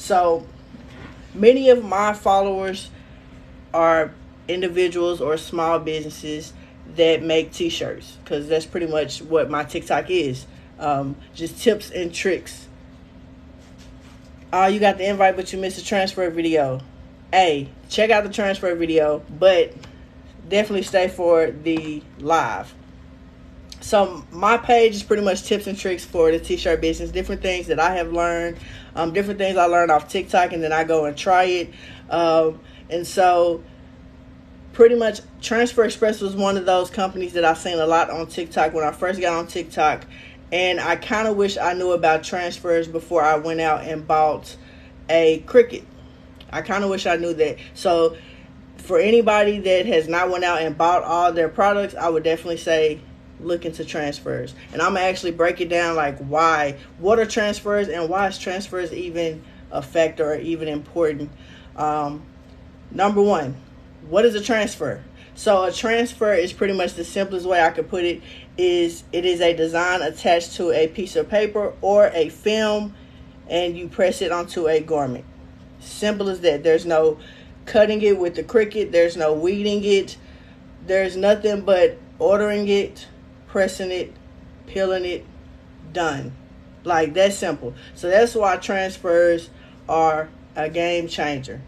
So many of my followers are individuals or small businesses that make t-shirts, because that's pretty much what my TikTok is. Just tips and tricks. You got the invite, but you missed the transfer video. Hey, check out the transfer video, but definitely stay for the live. So my page is pretty much tips and tricks for the t-shirt business, different things that I have learned, different things I learned off TikTok, and then I go and try it. And so pretty much Transfer Express was one of those companies that I seen a lot on TikTok when I first got on TikTok. And I kind of wish I knew about transfers before I went out and bought a Cricut. I kind of wish I knew that. So for anybody that has not went out and bought all their products, I would definitely say look into transfers. And I'm going to actually break it down, like what are transfers, and why is transfers even a factor or even important. Number one, what is a transfer? So a transfer is pretty much the simplest way I could put it. It is a design attached to a piece of paper or a film, and you press it onto a garment. Simple as that. There's no cutting it with the Cricut. There's no weeding it. There's nothing but ordering it, pressing it, peeling it, done. Like, that's simple. So that's why transfers are a game changer.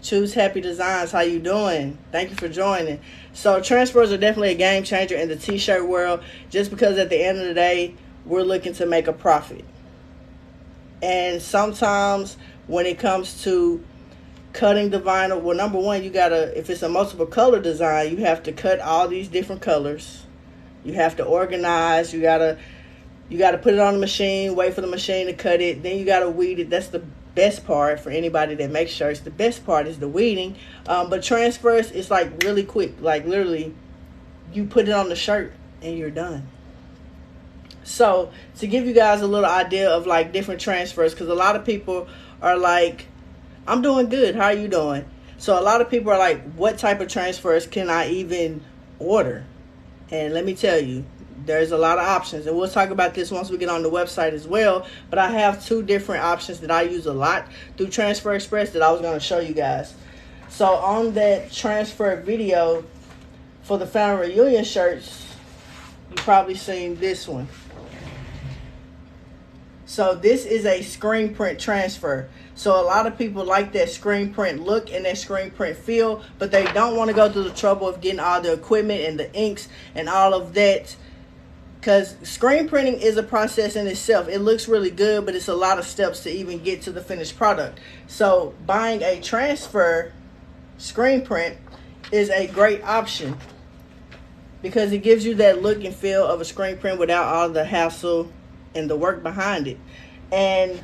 Choose Happy Designs. How you doing? Thank you for joining. So transfers are definitely a game changer in the t-shirt world, just because at the end of the day, we're looking to make a profit. And sometimes when it comes to cutting the vinyl, well, number one, you gotta, if it's a multiple color design, you have to cut all these different colors. You have to organize. You gotta put it on the machine, wait for the machine to cut it. Then you gotta weed it. That's the best part for anybody that makes shirts. The best part is the weeding. But transfers is like really quick. Like literally, you put it on the shirt and you're done. So to give you guys a little idea of like different transfers, because a lot of people are like, I'm doing good, how are you doing? So a lot of people are like, what type of transfers can I even order? And let me tell you, there's a lot of options, and we'll talk about this once we get on the website as well. But I have two different options that I use a lot through Transfer Express that I was going to show you guys. So on that transfer video for the family reunion shirts, you probably seen this one. So this is a screen print transfer. So a lot of people like that screen print look and that screen print feel, but they don't want to go through the trouble of getting all the equipment and the inks and all of that. Because screen printing is a process in itself. It looks really good, but it's a lot of steps to even get to the finished product. So buying a transfer screen print is a great option, because it gives you that look and feel of a screen print without all the hassle and the work behind it. And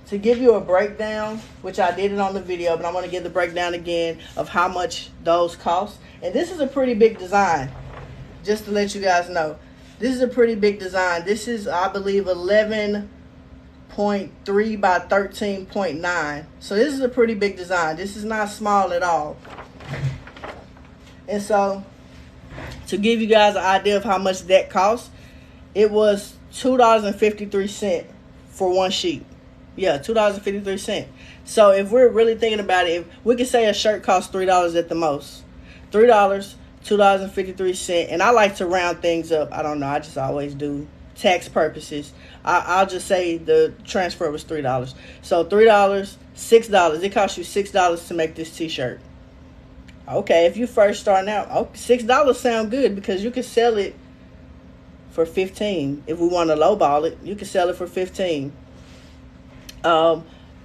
to give you a breakdown, which I did it on the video, but I'm going to give the breakdown again of how much those cost. And this is a pretty big design, just to let you guys know. This is a pretty big design. This is, I believe, 11.3 by 13.9. So this is a pretty big design. This is not small at all. And so, to give you guys an idea of how much that costs, it was $2.53 for one sheet. Yeah, $2.53. So if we're really thinking about it, if we could say a shirt costs $3 at the most. $3, $2.53. And I like to round things up. I don't know, I just always do. Tax purposes, I'll just say the transfer was $3. So $3, $6. It costs you $6 to make this t-shirt. Okay, if you first starting out, $6 sound good, because you can sell it for $15. If we want to lowball it, you can sell it for $15.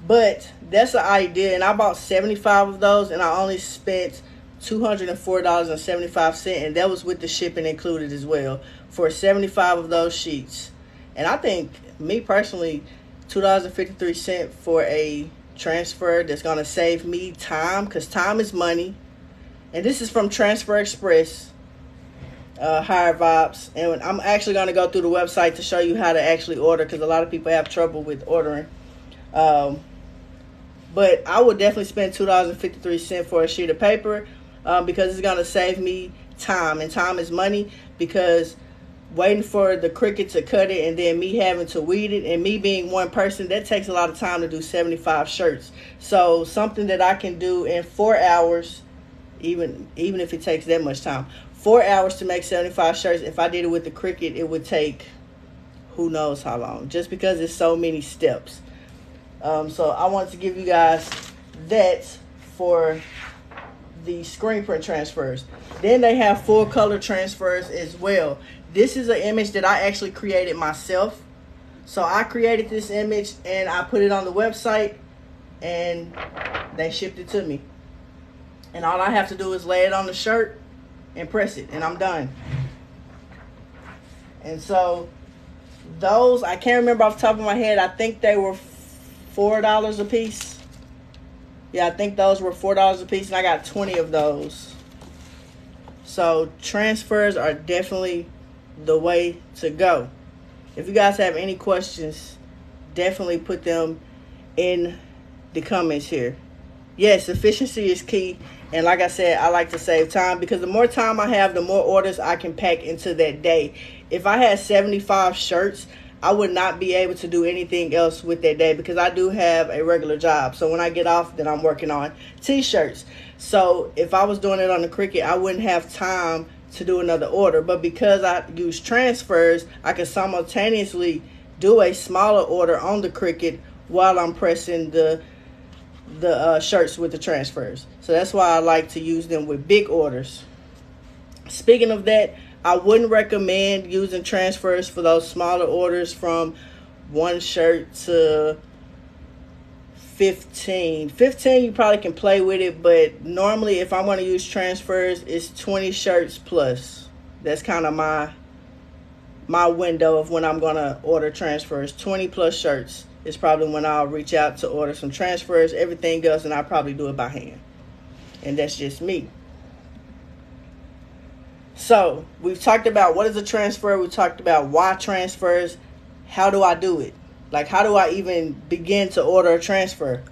But that's the idea. And I bought 75 of those, and I only spent $204.75, and that was with the shipping included as well, for 75 of those sheets. And I think, me personally, $2.53 for a transfer that's going to save me time, because time is money. And this is from Transfer Express, Higher Vibes. And I'm actually going to go through the website to show you how to actually order, because a lot of people have trouble with ordering. But I would definitely spend $2.53 for a sheet of paper, because it's going to save me time. And time is money, because waiting for the Cricut to cut it, and then me having to weed it, and me being one person, that takes a lot of time to do 75 shirts. So something that I can do in 4 hours, even if it takes that much time, 4 hours to make 75 shirts. If I did it with the Cricut, it would take who knows how long, just because it's so many steps. So I wanted to give you guys that for the screen print transfers. Then they have full color transfers as well. This is an image that I actually created myself. So I created this image and I put it on the website and they shipped it to me. And all I have to do is lay it on the shirt and press it and I'm done. And so those, I can't remember off the top of my head, I think they were $4 a piece. Yeah, I think those were $4 a piece, and I got 20 of those. So transfers are definitely the way to go. If you guys have any questions, definitely put them in the comments here. Yes, efficiency is key. And like I said, I like to save time, because the more time I have, the more orders I can pack into that day. If I had 75 shirts, I would not be able to do anything else with that day, because I do have a regular job. So when I get off, then I'm working on t-shirts. So if I was doing it on the Cricut, I wouldn't have time to do another order. But because I use transfers, I can simultaneously do a smaller order on the Cricut while I'm pressing the shirts with the transfers. So that's why I like to use them with big orders. Speaking of that, I wouldn't recommend using transfers for those smaller orders from 1 shirt to 15. 15 you probably can play with it, but normally if I'm going to use transfers, it's 20 shirts plus. That's kind of my window of when I'm going to order transfers. 20 plus shirts is probably when I'll reach out to order some transfers. Everything else, and I'll probably do it by hand. And that's just me. So we've talked about what is a transfer. We talked about why transfers. How do I do it? Like, how do I even begin to order a transfer?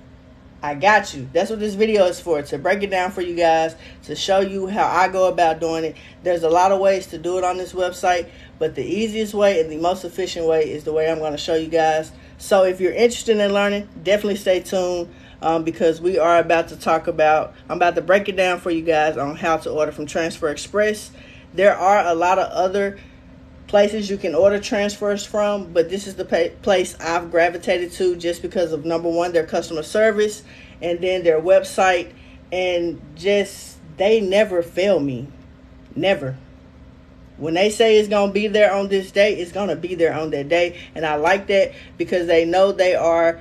I got you. That's what this video is for, to break it down for you guys, to show you how I go about doing it. There's a lot of ways to do it on this website, but the easiest way and the most efficient way is the way I'm going to show you guys. So if you're interested in learning, definitely stay tuned, because we are about to talk about, I'm about to break it down for you guys on how to order from Transfer Express. There are a lot of other places you can order transfers from, but this is the place I've gravitated to, just because of, number one, their customer service, and then their website, and just, they never fail me. Never. When they say it's going to be there on this day, it's going to be there on that day. And I like that, because they know they are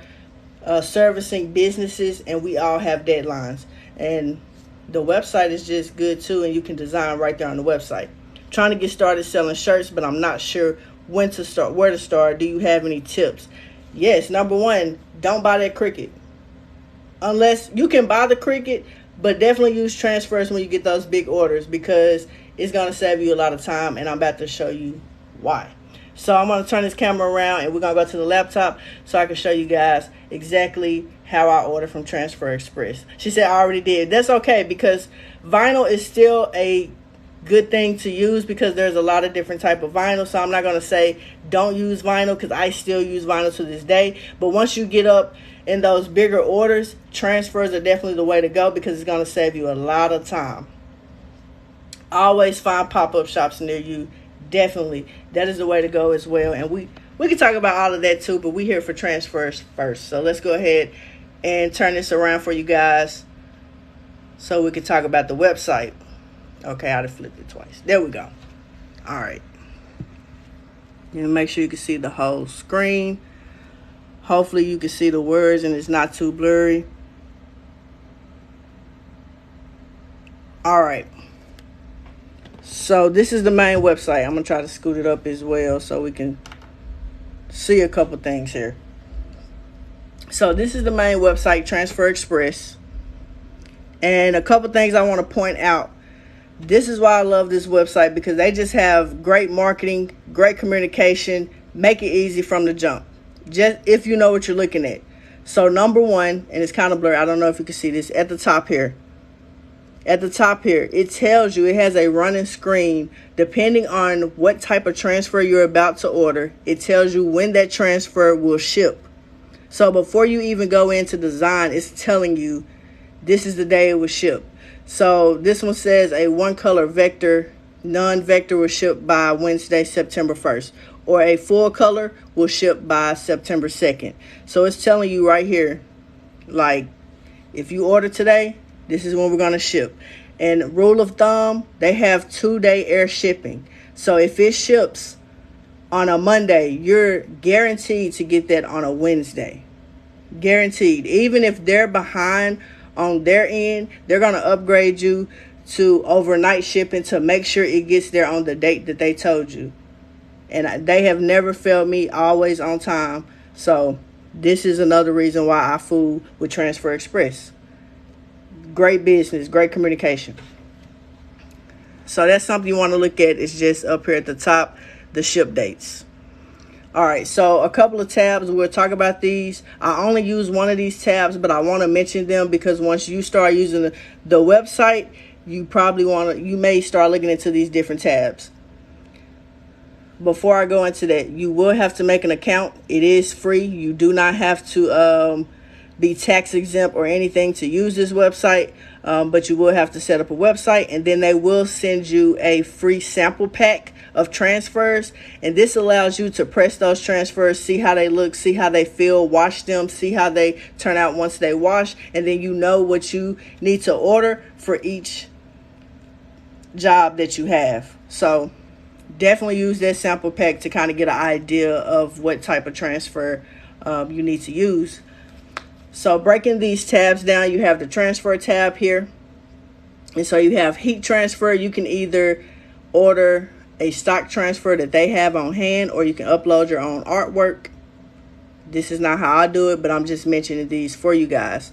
servicing businesses, and we all have deadlines. And the website is just good too, and you can design right there on the website. Trying to get started selling shirts, but I'm not sure when to start, where to start. Do you have any tips? Yes, number one, don't buy that Cricut. Unless you can buy the Cricut, but definitely use transfers when you get those big orders, because it's going to save you a lot of time, and I'm about to show you why. So I'm going to turn this camera around, and we're going to go to the laptop so I can show you guys exactly how I order from Transfer Express. She said I already did. That's okay, because vinyl is still a good thing to use, because there's a lot of different type of vinyl. So I'm not going to say don't use vinyl, because I still use vinyl to this day. But once you get up in those bigger orders, transfers are definitely the way to go, because it's going to save you a lot of time. Always find pop-up shops near you. Definitely, that is the way to go as well. And we can talk about all of that too, but we're here for transfers first. So let's go ahead and turn this around for you guys so we can talk about the website. Okay, I just flipped it twice. There we go. All right. And make sure you can see the whole screen. Hopefully you can see the words and it's not too blurry. All right. So this is the main website. I'm going to try to scoot it up as well so we can see a couple things here. So this is the main website, Transfer Express. And a couple things I want to point out. This is why I love this website, because they just have great marketing, great communication, make it easy from the jump, just if you know what you're looking at. So number one, and it's kind of blurry, I don't know if you can see this at the top here. at the top here, it tells you, it has a running screen. Depending on what type of transfer you're about to order, it tells you when that transfer will ship. So before you even go into design, it's telling you this is the day it will ship. So this one says a one color vector, non-vector will ship by Wednesday, September 1st. Or a full color will ship by September 2nd. So it's telling you right here, like, if you order today, this is when we're going to ship. And rule of thumb, they have 2-day air shipping. So if it ships on a Monday, you're guaranteed to get that on a Wednesday. Guaranteed. Even if they're behind on their end, they're going to upgrade you to overnight shipping to make sure it gets there on the date that they told you. And they have never failed me, always on time. So this is another reason why I fool with Transfer Express. Great business, great communication. So that's something you want to look at. It's just up here at the top, the ship dates. All right, so a couple of tabs. We'll talk about these. I only use one of these tabs, but I want to mention them because once you start using the website, you may start looking into these different tabs. Before I go into that, you will have to make an account. It is free. You do not have to be tax exempt or anything to use this website, but you will have to set up a website, and then they will send you a free sample pack of transfers, and this allows you to press those transfers, see how they look, see how they feel, wash them, see how they turn out once they wash, and then you know what you need to order for each job that you have. So definitely use that sample pack to kind of get an idea of what type of transfer you need to use. So breaking these tabs down, you have the transfer tab here. And so you have heat transfer. You can either order a stock transfer that they have on hand, or you can upload your own artwork. This is not how I do it, but I'm just mentioning these for you guys.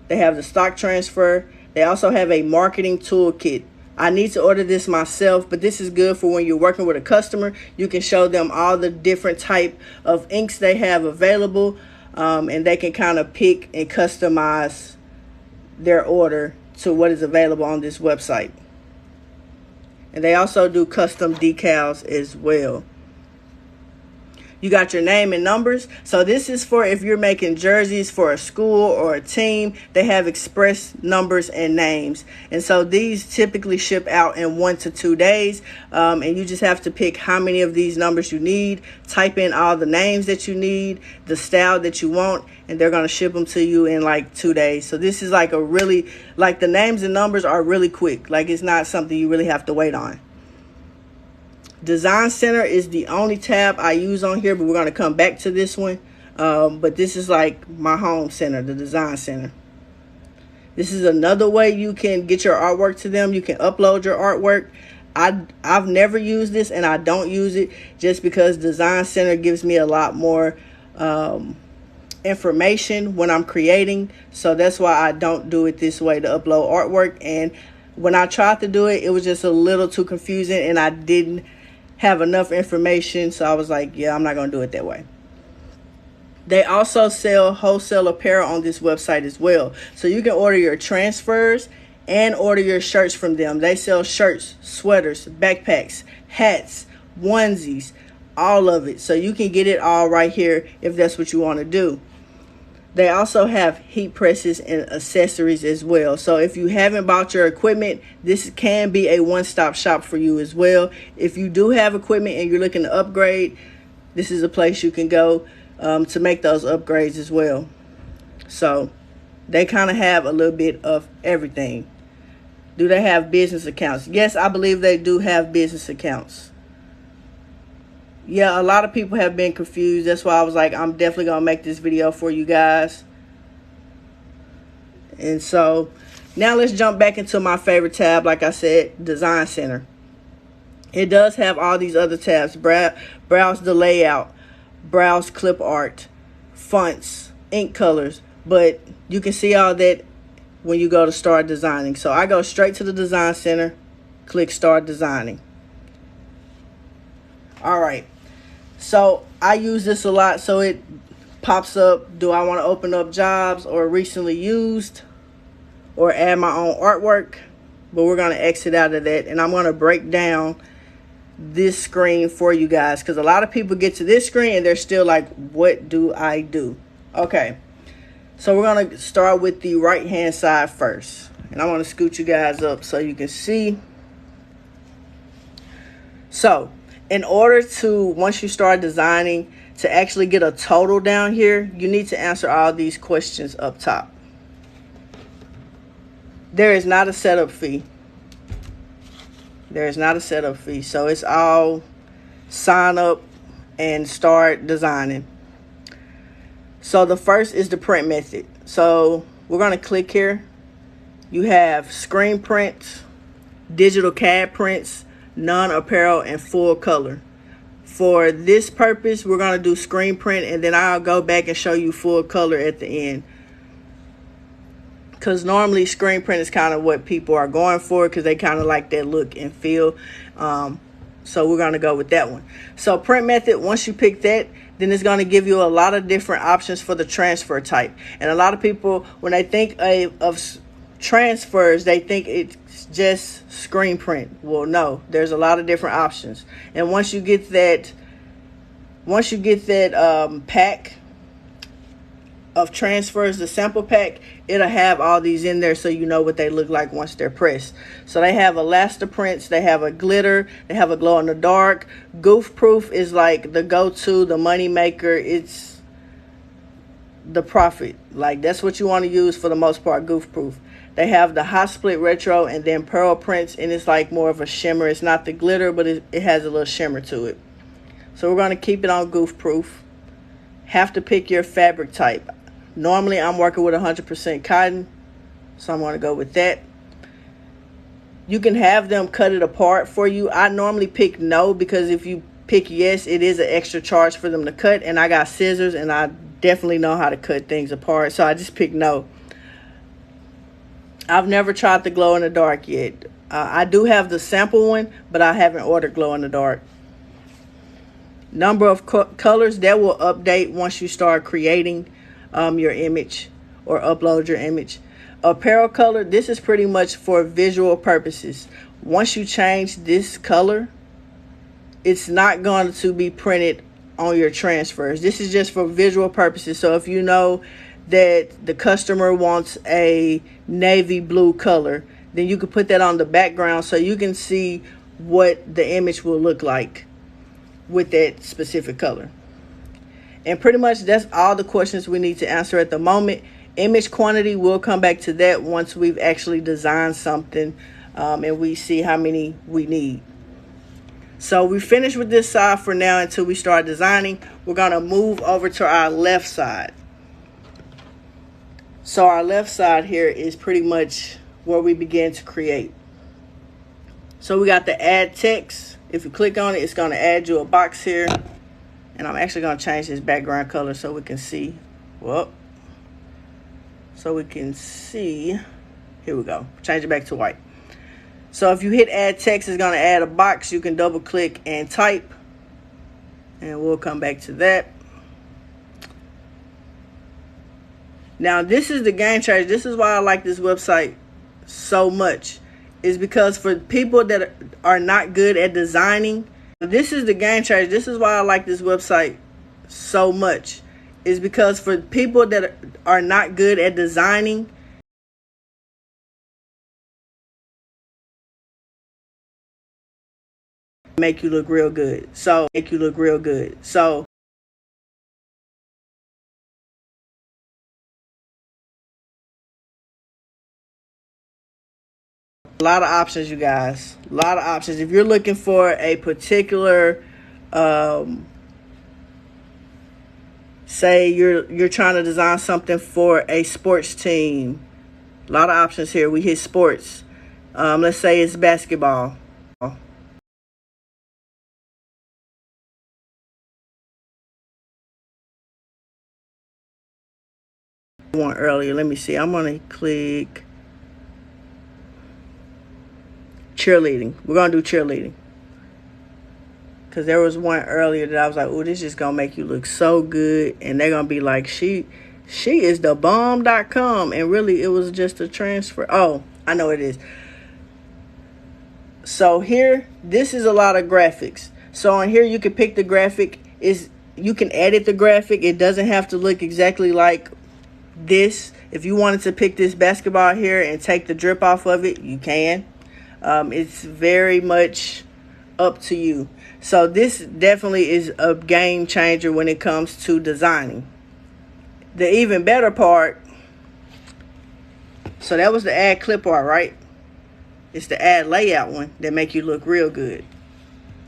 They have the stock transfer. They also have a marketing toolkit. I need to order this myself, but this is good for when you're working with a customer. You can show them all the different type of inks they have available, and they can kind of pick and customize their order to what is available on this website. And they also do custom decals as well. You got your name and numbers. So this is for if you're making jerseys for a school or a team. They have express numbers and names. And so these typically ship out in 1 to 2 days. And you just have to pick how many of these numbers you need. Type in all the names that you need, the style that you want, and they're going to ship them to you in like 2 days. So this is like the names and numbers are really quick. Like, it's not something you really have to wait on. Design Center is the only tab I use on here, but we're going to come back to this one. But this is like my home center, the Design Center. This is another way you can get your artwork to them. You can upload your artwork. I've never used this, and I don't use it just because Design Center gives me a lot more information when I'm creating. So that's why I don't do it this way to upload artwork. And when I tried to do it, it was just a little too confusing, and I didn't have enough information, so I was like, yeah, I'm not going to do it that way. They also sell wholesale apparel on this website as well. So you can order your transfers and order your shirts from them. They sell shirts, sweaters, backpacks, hats, onesies, all of it. So you can get it all right here if that's what you want to do. They also have heat presses and accessories as well. So if you haven't bought your equipment, this can be a one-stop shop for you as well. If you do have equipment and you're looking to upgrade, this is a place you can go to make those upgrades as well. So they kind of have a little bit of everything. Do they have business accounts? Yes, I believe they do have business accounts. Yeah, a lot of people have been confused. That's why I was like, I'm definitely going to make this video for you guys. And so now let's jump back into my favorite tab. Like I said, Design Center. It does have all these other tabs. Browse the layout, browse clip art, fonts, ink colors. But you can see all that when you go to start designing. So I go straight to the Design Center, click start designing. All right. So I use this a lot, so it pops up. Do I want to open up jobs or recently used or add my own artwork? but we're going to exit out of that, and I'm going to break down this screen for you guys, because a lot of people get to this screen and they're still like, what do I do? Okay, so we're going to start with the right hand side first, and I want to scoot you guys up so you can see. So in order to, once you start designing, to actually get a total down here, you need to answer all these questions up top. There is not a setup fee. There is not a setup fee. So it's all sign up and start designing. So the first is the print method. So we're going to click here. You have screen prints, digital CAD prints, non-apparel, and full color. For this purpose, we're going to do screen print, and then I'll go back and show you full color at the end. Because normally screen print is kind of what people are going for, because they kind of like that look and feel. So we're going to go with that one. So print method, once you pick that, then it's going to give you a lot of different options for the transfer type. And a lot of people, when they think of transfers, they think it's just screen print. Well, no, there's a lot of different options. And once you get that pack of transfers, the sample pack, it'll have all these in there so you know what they look like once they're pressed. So they have elaster prints, they have a glitter, they have a glow in the dark. Goof proof is like the go-to, the money maker. It's the profit. Like, that's what you want to use for the most part, goof proof. They have the hot split retro and then pearl prints, and it's like more of a shimmer. It's not the glitter, but it has a little shimmer to it. So we're going to keep it on goof proof. Have to pick your fabric type. Normally I'm working with 100% cotton, so I'm going to go with that. You can have them cut it apart for you. I normally pick no, because if you pick yes, it is an extra charge for them to cut, and I got scissors and I definitely know how to cut things apart, so I just pick no. I've never tried the glow in the dark yet. I do have the sample one, but I haven't ordered glow in the dark. Number of colors, that will update once you start creating your image or upload your image. Apparel color, this is pretty much for visual purposes. Once you change this color, it's not going to be printed on your transfers. This is just for visual purposes. So if you know that the customer wants a navy blue color, then you can put that on the background so you can see what the image will look like with that specific color. And pretty much that's all the questions we need to answer at the moment. Image quantity, we'll come back to that once we've actually designed something and we see how many we need. So we finished with this side for now until we start designing. We're going to move over to our left side. So our left side here is pretty much where we begin to create. So we got the add text. If you click on it, it's going to add you a box here. And I'm actually going to change this background color so we can see. Well, so we can see. Here we go. Change it back to white. So if you hit add text, it's going to add a box. You can double click and type. And we'll come back to that. Now, this is the game changer. This is why I like this website so much. Is because for people that are not good at designing, this is the game changer. This is why I like this website so much. Is because for people that are not good at designing, make you look real good. So a lot of options, you guys. A lot of options. If you're looking for a particular, say you're trying to design something for a sports team, a lot of options here. We hit sports. Let's say it's basketball. One earlier. Let me see. I'm gonna click cheerleading. We're gonna do cheerleading because there was one earlier that I was like, oh, this is gonna make you look so good, and they're gonna be like, she is the bomb.com, and really it was just a transfer. Oh, I know it is. So here, this is a lot of graphics. So on here, you can pick the graphic. You can edit the graphic. It doesn't have to look exactly like this. If you wanted to pick this basketball here and take the drip off of it, you can. It's very much up to you. So this definitely is a game changer when it comes to designing. The even better part, so that was the add clip art, right? It's the add layout one that make you look real good.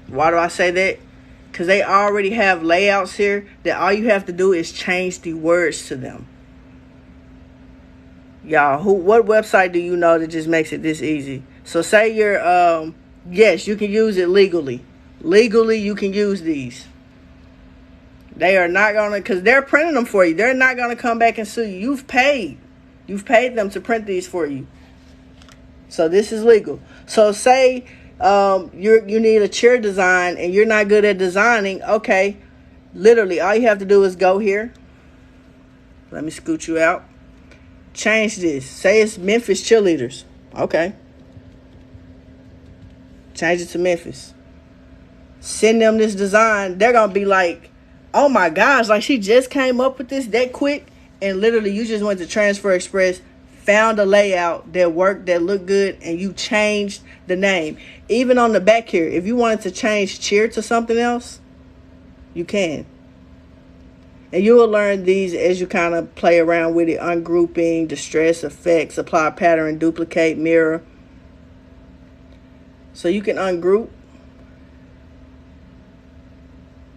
Why do I say that? Because they already have layouts here that all you have to do is change the words to them. Y'all, what website do you know that just makes it this easy? So say you're, yes, you can use it legally. Legally, you can use these. They are not going to, because they're printing them for you. They're not going to come back and sue you. You've paid them to print these for you. So this is legal. So say you need a chair design and you're not good at designing. Okay, literally all you have to do is go here. Let me scoot you out. Change this. Say it's Memphis cheerleaders. Okay. Change it to Memphis. Send them this design. They're going to be like, oh my gosh, like she just came up with this that quick. And literally you just went to Transfer Express, found a layout that worked, that looked good, and you changed the name. Even on the back here, if you wanted to change cheer to something else, you can. And you will learn these as you kind of play around with it. Ungrouping, distress, effects, apply pattern, duplicate, mirror. So you can ungroup.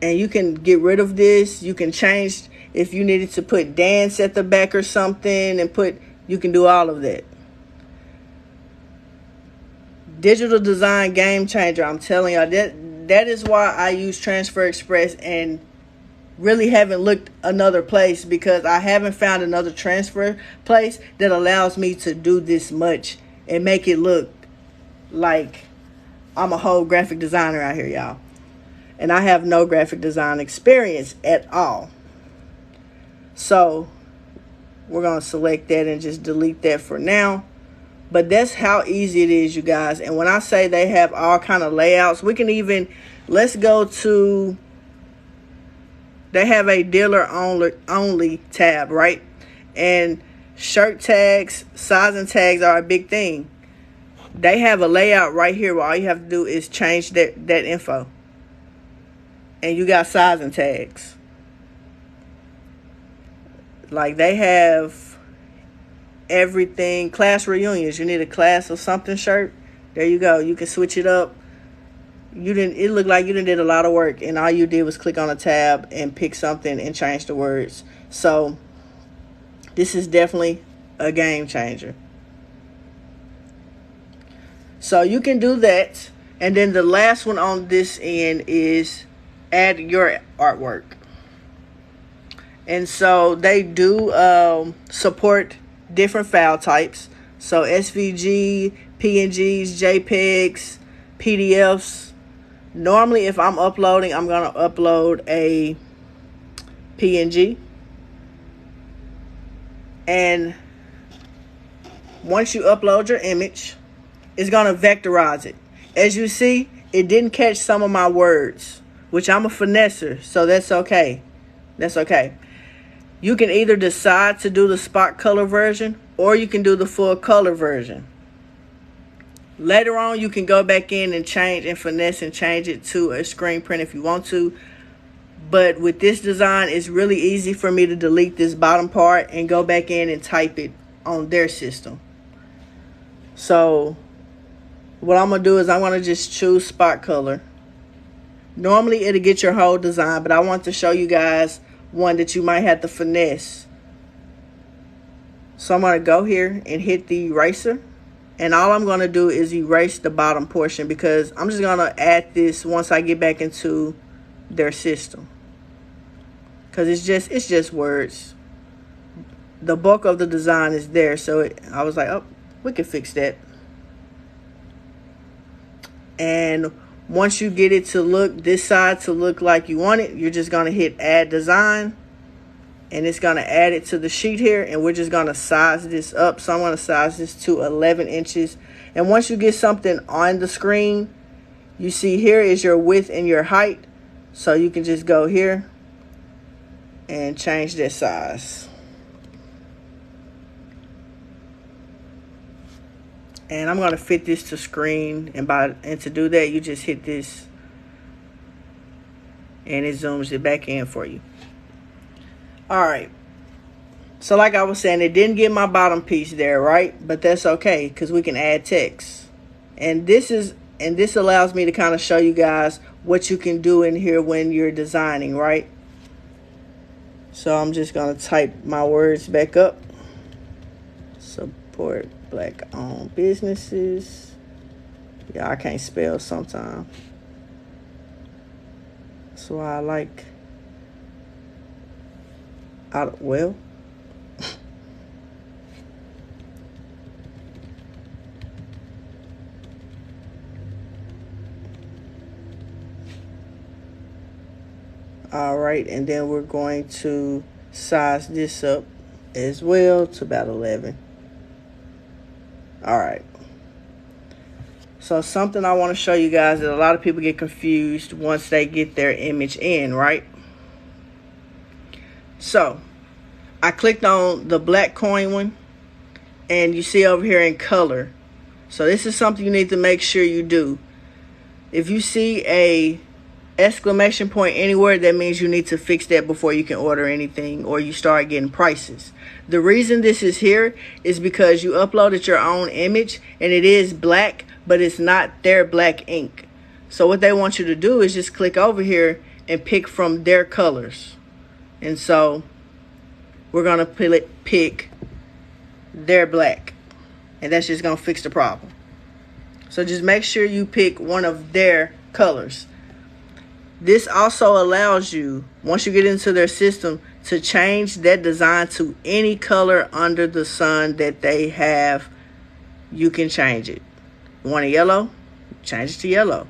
And you can get rid of this. You can change if you needed to put dance at the back or something. And you can do all of that. Digital design game changer. I'm telling y'all, that is why I use Transfer Express and really haven't looked another place, because I haven't found another transfer place that allows me to do this much and make it look like I'm a whole graphic designer out here, y'all. And I have no graphic design experience at all. So we're going to select that and just delete that for now. But that's how easy it is, you guys. And when I say they have all kind of layouts, we can even, let's go to, they have a dealer only tab, right? And shirt tags, sizing tags are a big thing. They have a layout right here where all you have to do is change that info. And you got sizing tags. Like they have everything. Class reunions. You need a class of something shirt. There you go. You can switch it up. It looked like you did a lot of work, and all you did was click on a tab and pick something and change the words. So this is definitely a game changer. So you can do that. And then the last one on this end is add your artwork. And so they do support different file types. So SVG, PNGs, JPEGs, PDFs. Normally, if I'm uploading, I'm going to upload a PNG. And once you upload your image, it's going to vectorize it. As you see, it didn't catch some of my words, which I'm a finesser, so that's okay. That's okay. You can either decide to do the spot color version, or you can do the full color version. Later on, you can go back in and change and finesse and change it to a screen print if you want to. But with this design, it's really easy for me to delete this bottom part and go back in and type it on their system. So what I'm going to do is I'm going to just choose spot color. Normally, it'll get your whole design, but I want to show you guys one that you might have to finesse. So I'm going to go here and hit the eraser. And all I'm going to do is erase the bottom portion, because I'm just going to add this once I get back into their system. Because it's just words. The bulk of the design is there. So I was like, oh, we can fix that. And once you get it to look, this side to look like you want it, you're just going to hit add design. and it's going to add it to the sheet here, and we're just going to size this up. So I'm going to size this to 11 inches. And once you get something on the screen, you see here is your width and your height. So you can just go here and change that size. And I'm going to fit this to screen, and to do that, you just hit this and it zooms it back in for you. All right. So like I was saying, it didn't get my bottom piece there, right? But that's okay, because we can add text. And this allows me to kind of show you guys what you can do in here when you're designing, right? So I'm just going to type my words back up. Support Black-owned businesses. Yeah, I can't spell sometimes. That's why I like well. All right, and then we're going to size this up as well to about 11. All right. So something I want to show you guys that a lot of people get confused once they get their image in, right? So I clicked on the black coin one, and you see over here in color. So this is something you need to make sure you do. If you see a exclamation point anywhere, that means you need to fix that before you can order anything or you start getting prices. The reason this is here is because you uploaded your own image, and it is black, but it's not their black ink. So what they want you to do is just click over here and pick from their colors. And so we're going to pick their black, and that's just going to fix the problem. So just make sure you pick one of their colors. This also allows you, once you get into their system, to change that design to any color under the sun that they have. You can change it. You want a yellow? Change it to yellow.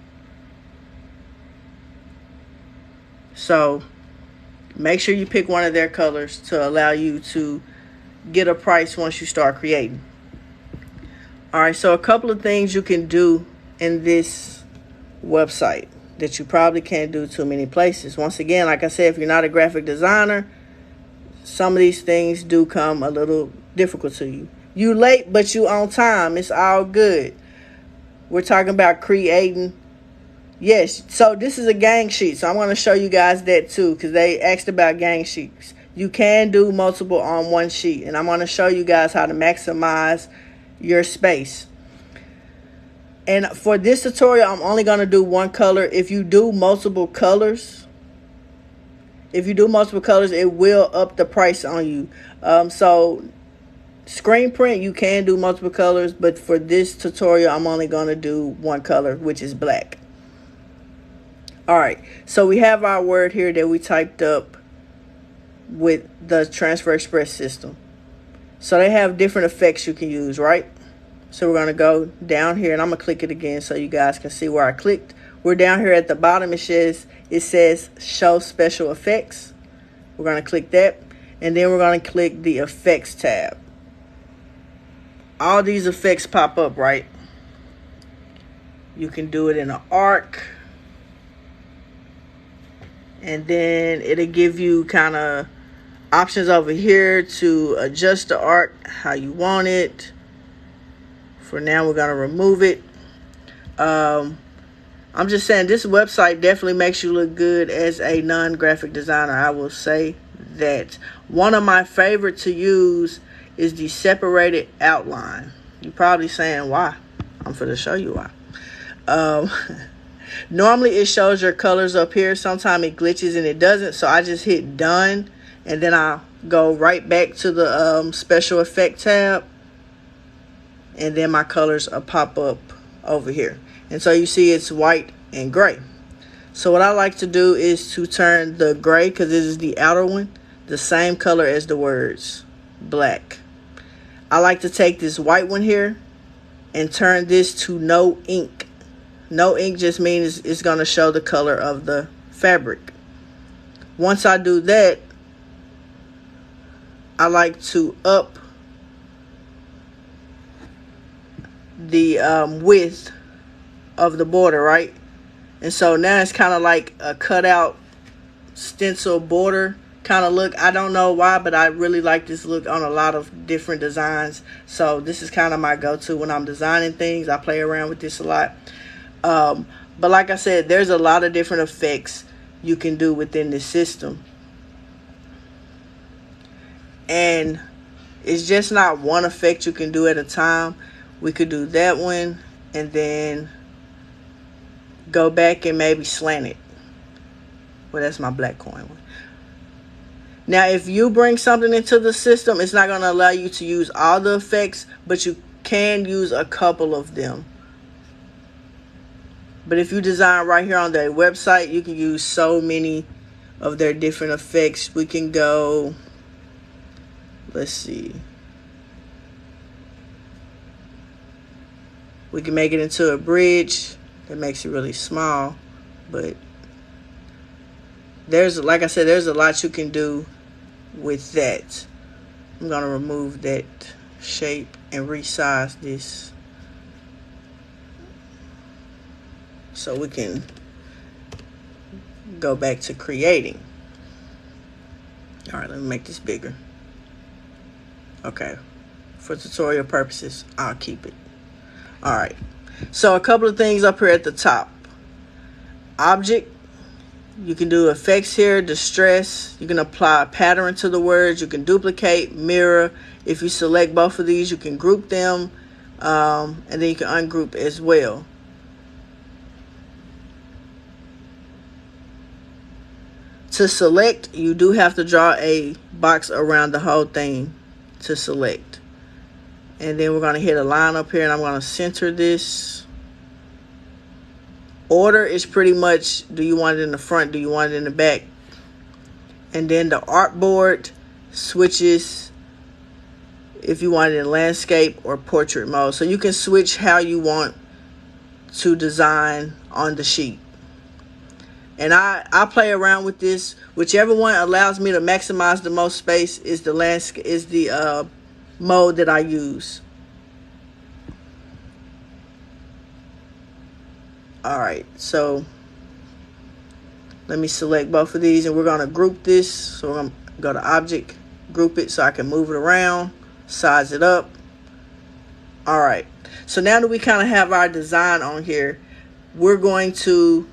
So make sure you pick one of their colors to allow you to get a price once you start creating. All right, so a couple of things you can do in this website that you probably can't do too many places. Once again, like I said, if you're not a graphic designer, some of these things do come a little difficult to you. You late, but you on time. It's all good. We're talking about creating. Yes, so this is a gang sheet. So I'm going to show you guys that too, because they asked about gang sheets. You can do multiple on one sheet, and I'm going to show you guys how to maximize your space. And for this tutorial, I'm only going to do one color. If you do multiple colors, it will up the price on you. So screen print, you can do multiple colors, but for this tutorial, I'm only going to do one color, which is black. All right, so we have our word here that we typed up with the Transfer Express system. So they have different effects you can use, right? So we're going to go down here, and I'm going to click it again so you guys can see where I clicked. We're down here at the bottom. It says Show Special Effects. We're going to click that, and then we're going to click the Effects tab. All these effects pop up, right? You can do it in an arc, and then it'll give you kind of options over here to adjust the arc how you want it. For now, we're going to remove it. I'm just saying, this website definitely makes you look good as a non-graphic designer. I will say that. One of my favorite to use is the separated outline. You're probably saying, why? I'm going to show you why. Normally, it shows your colors up here. Sometimes it glitches and it doesn't. So I just hit done, and then I'll go right back to the special effect tab. And then my colors will pop up over here. And so you see it's white and gray. So what I like to do is to turn the gray, because this is the outer one, the same color as the words, black. I like to take this white one here and turn this to no ink. No ink just means it's going to show the color of the fabric. Once I do that, I like to up the width of the border, right? And so now it's kind of like a cutout stencil border kind of look. I don't know why, but I really like this look on a lot of different designs. So this is kind of my go-to when I'm designing things. I play around with this a lot. But like I said, there's a lot of different effects you can do within this system. And it's just not one effect you can do at a time. We could do that one and then go back and maybe slant it. Well, that's my black coin one. Now, if you bring something into the system, it's not going to allow you to use all the effects, but you can use a couple of them. But if you design right here on their website, you can use so many of their different effects. We can go, let's see. We can make it into a bridge. That makes it really small, but there's, like I said, there's a lot you can do with that. I'm going to remove that shape and resize this so we can go back to creating. All right, let me make this bigger. Okay, for tutorial purposes, I'll keep it. All right, so a couple of things up here at the top. Object, you can do effects here, distress. You can apply a pattern to the words. You can duplicate, mirror. If you select both of these, you can group them, and then you can ungroup as well. To select, you do have to draw a box around the whole thing to select. And then we're going to hit a line up here, and I'm going to center this. Order is pretty much, do you want it in the front, do you want it in the back? And then the artboard switches if you want it in landscape or portrait mode. So you can switch how you want to design on the sheet. And I play around with this. Whichever one allows me to maximize the most space is the landscape, is the mode that I use. All right, so let me select both of these, and we're going to group this. So we're going to go to object, group it so I can move it around, size it up. All right, so now that we kind of have our design on here, we're going to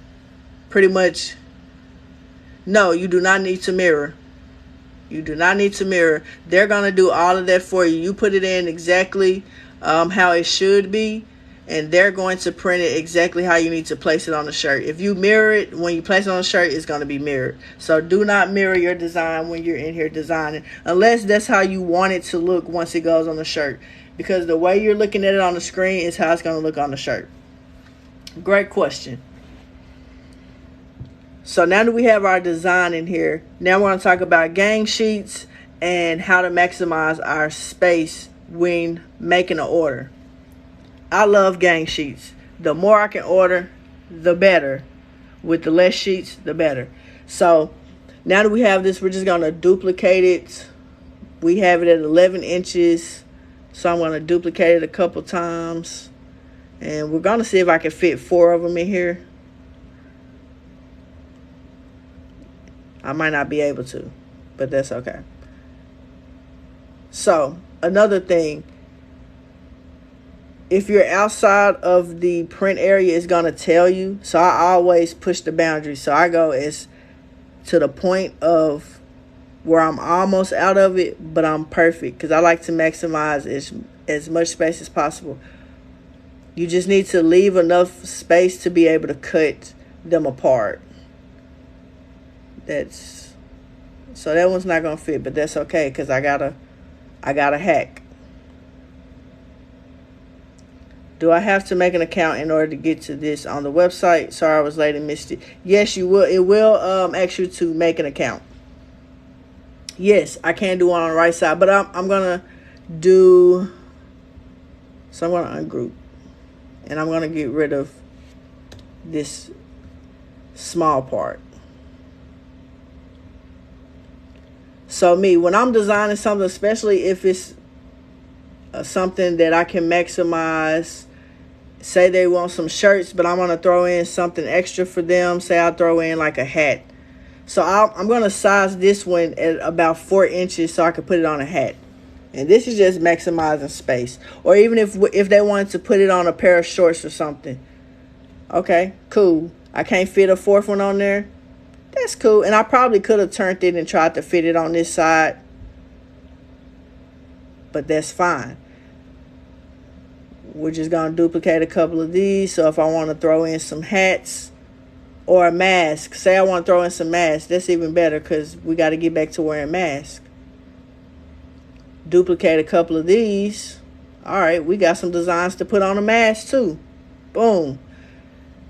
pretty much, no, you do not need to mirror. You do not need to mirror. They're going to do all of that for you. You put it in exactly how it should be, and they're going to print it exactly how you need to place it on the shirt. If you mirror it, when you place it on the shirt, it's going to be mirrored. So do not mirror your design when you're in here designing, unless that's how you want it to look once it goes on the shirt. Because the way you're looking at it on the screen is how it's going to look on the shirt. Great question. So now that we have our design in here, now we're going to talk about gang sheets and how to maximize our space when making an order. I love gang sheets. The more I can order, the better. With the less sheets, the better. So now that we have this, we're just going to duplicate it. We have it at 11 inches. So I'm going to duplicate it a couple times. And we're going to see if I can fit 4 of them in here. I might not be able to, but that's okay. So another thing, if you're outside of the print area, it's going to tell you. So I always push the boundary. So I go as to the point of where I'm almost out of it, but I'm perfect, because I like to maximize as much space as possible. You just need to leave enough space to be able to cut them apart. So that one's not gonna fit, but that's okay, because I got a hack. Do I have to make an account in order to get to this on the website? Sorry, I was late and missed it. Yes, you will. It will ask you to make an account. Yes, I can do one on the right side, but I'm gonna do. So I'm gonna ungroup, and I'm gonna get rid of this small part. So when I'm designing something, especially if it's something that I can maximize, say they want some shirts, but I'm going to throw in something extra for them. Say I'll throw in like a hat. So I'm going to size this one at about 4 inches so I can put it on a hat. And this is just maximizing space. Or even if they wanted to put it on a pair of shorts or something. Okay, cool. I can't fit a 4th one on there. That's cool. And I probably could have turned it and tried to fit it on this side. But that's fine. We're just going to duplicate a couple of these. So if I want to throw in some hats or a mask. Say I want to throw in some masks. That's even better because we got to get back to wearing masks. Duplicate a couple of these. All right, we got some designs to put on a mask too. Boom.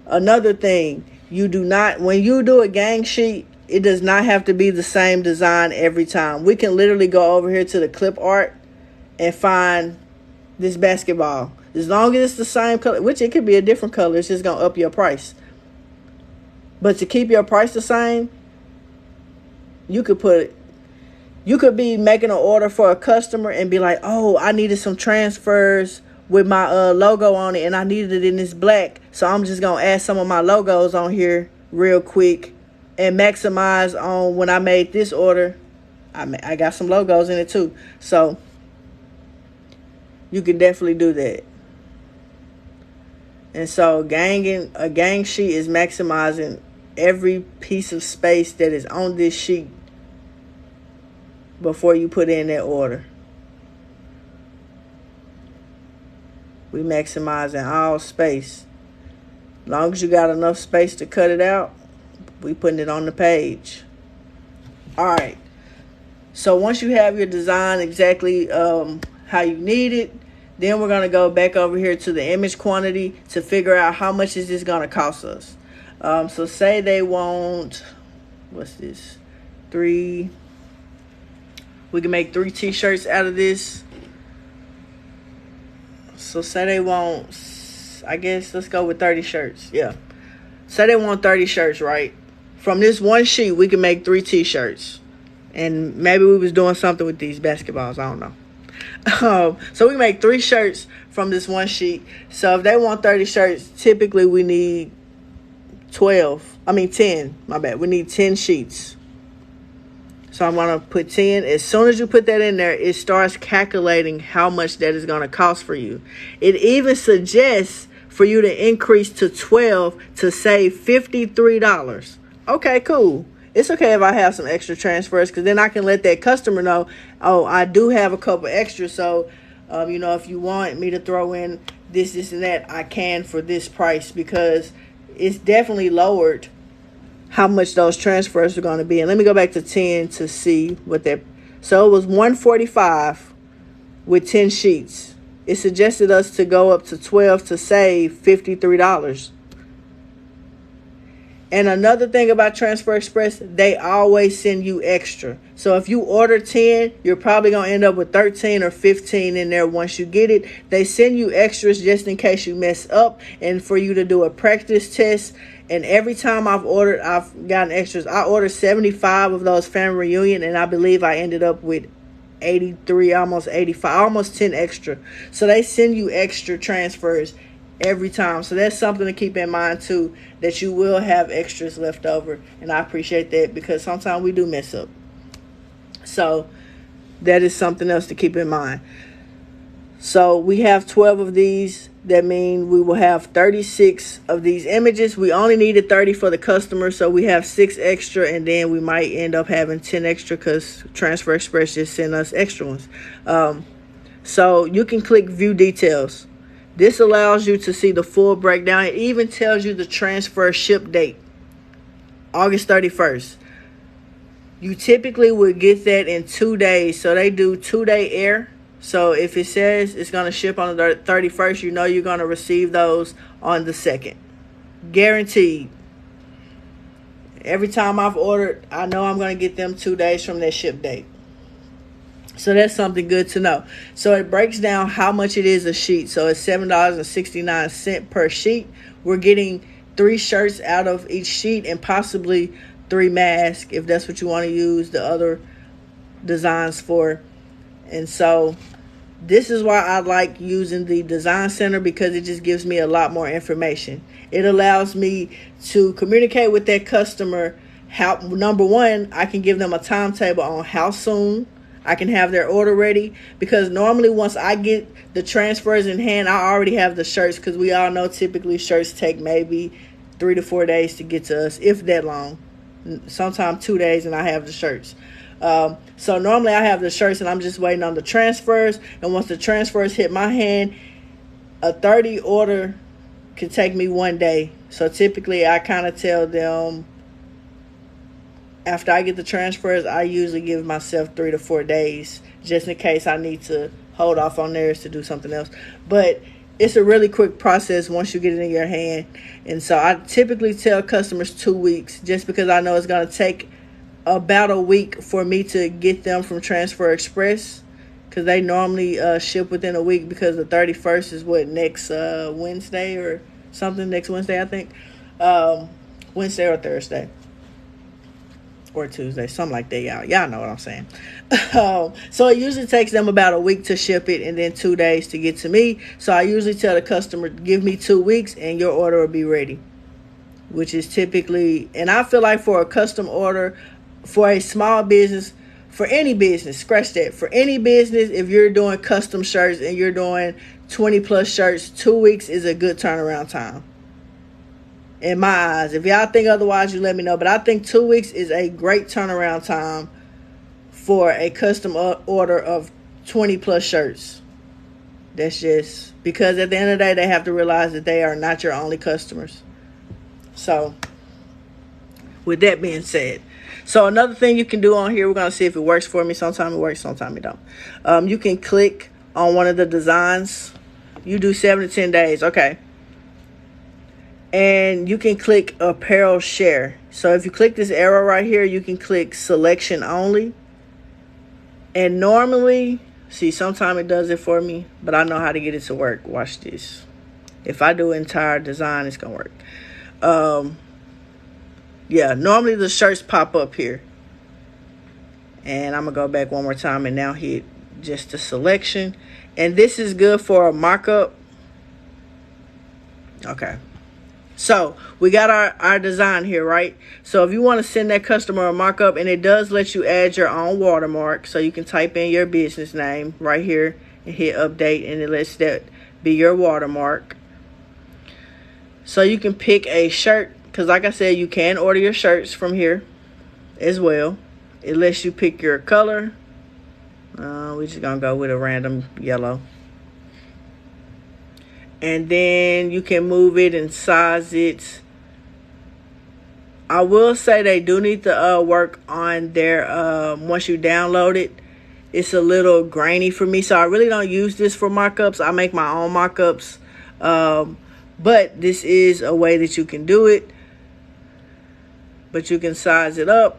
Another thing, when you do a gang sheet, it does not have to be the same design every time. We can literally go over here to the clip art and find this basketball. As long as it's the same color, which it could be a different color, it's just going to up your price. But to keep your price the same, you could be making an order for a customer and be like, oh, I needed some transfers with my logo on it and I needed it in this black. So I'm just going to add some of my logos on here real quick and maximize on when I made this order. I got some logos in it too. So you can definitely do that. And so a gang sheet is maximizing every piece of space that is on this sheet before you put in that order. We maximizing all space. As long as you got enough space to cut it out, we putting it on the page. All right. So once you have your design exactly how you need it, then we're going to go back over here to the image quantity to figure out how much is this going to cost us. So say they want, what's this? 3. We can make 3 t-shirts out of this. So say they want, I guess let's go with 30 shirts. Yeah. Say they want 30 shirts, right? From this one sheet, we can make 3 t-shirts. And maybe we was doing something with these basketballs. I don't know. So we make 3 shirts from this one sheet. So if they want 30 shirts, typically we need 10. My bad. We need 10 sheets. So I'm going to put 10. As soon as you put that in there, it starts calculating how much that is going to cost for you. It even suggests for you to increase to 12 to save $53. Okay, cool. It's okay if I have some extra transfers because then I can let that customer know, oh, I do have a couple extras. So, if you want me to throw in this, and that, I can for this price because it's definitely lowered how much those transfers are going to be. And let me go back to 10 to see what that. So it was $145 with 10 sheets. It suggested us to go up to 12 to save $53. And another thing about Transfer Express, they always send you extra. So if you order 10, you're probably going to end up with 13 or 15 in there once you get it. They send you extras just in case you mess up and for you to do a practice test. And every time I've gotten extras. I ordered 75 of those family reunion, and I believe I ended up with 83, almost 85, almost 10 extra. So they send you extra transfers every time. So that's something to keep in mind too, that you will have extras left over. And I appreciate that because sometimes we do mess up. So that is something else to keep in mind. So we have 12 of these. That means we will have 36 of these images. We only needed 30 for the customer, so we have 6 extra, and then we might end up having 10 extra because Transfer Express just sent us extra ones. So you can click View Details. This allows you to see the full breakdown. It even tells you the transfer ship date, August 31st. You typically would get that in 2 days, so they do 2-day air. So if it says it's going to ship on the 31st, you know you're going to receive those on the 2nd. Guaranteed. Every time I've ordered, I know I'm going to get them 2 days from their ship date. So that's something good to know. So it breaks down how much it is a sheet. So it's $7.69 per sheet. We're getting 3 shirts out of each sheet and possibly 3 masks if that's what you want to use. The other designs for. And so this is why I like using the design center, because it just gives me a lot more information. It allows me to communicate with that customer. How, number one, I can give them a timetable on how soon I can have their order ready, because normally once I get the transfers in hand, I already have the shirts, because we all know typically shirts take maybe 3 to 4 days to get to us, if that long. Sometimes 2 days and I have the shirts. So normally I have the shirts and I'm just waiting on the transfers, and once the transfers hit my hand, a 30 order can take me 1 day. So typically I kind of tell them, after I get the transfers, I usually give myself 3 to 4 days, just in case I need to hold off on theirs to do something else. But it's a really quick process once you get it in your hand. And so I typically tell customers 2 weeks, just because I know it's going to take about a week for me to get them from Transfer Express, because they normally ship within a week, because the 31st is what, next Wednesday or something, next Wednesday I think, Wednesday or Thursday or Tuesday, something like that. Y'all know what I'm saying. So it usually takes them about a week to ship it, and then 2 days to get to me. So I usually tell the customer, give me 2 weeks and your order will be ready, which is typically, and I feel like for a custom order, for a small business, for any business, scratch that, for any business, if you're doing custom shirts and you're doing 20 plus shirts, 2 weeks is a good turnaround time in my eyes. If y'all think otherwise, you let me know, but I think 2 weeks is a great turnaround time for a custom order of 20 plus shirts. That's just because at the end of the day, they have to realize that they are not your only customers. So with that being said, so another thing you can do on here, we're going to see if it works for me. Sometimes it works, sometimes it don't. You can click on one of the designs. You do 7 to 10 days. Okay. And you can click Apparel Share. So if you click this arrow right here, you can click Selection Only. And normally, see, sometimes it does it for me, but I know how to get it to work. Watch this. If I do entire design, it's going to work. Yeah, normally the shirts pop up here. And I'm going to go back one more time and now hit just the selection. And this is good for a markup. Okay. So we got our design here, right? So if you want to send that customer a markup, and it does let you add your own watermark. So you can type in your business name right here and hit update, and it lets that be your watermark. So you can pick a shirt, because like I said, you can order your shirts from here as well. It lets you pick your color. We're just going to go with a random yellow. And then you can move it and size it. I will say they do need to work on their, once you download it, it's a little grainy for me. So I really don't use this for markups. I make my own markups. But this is a way that you can do it. But you can size it up,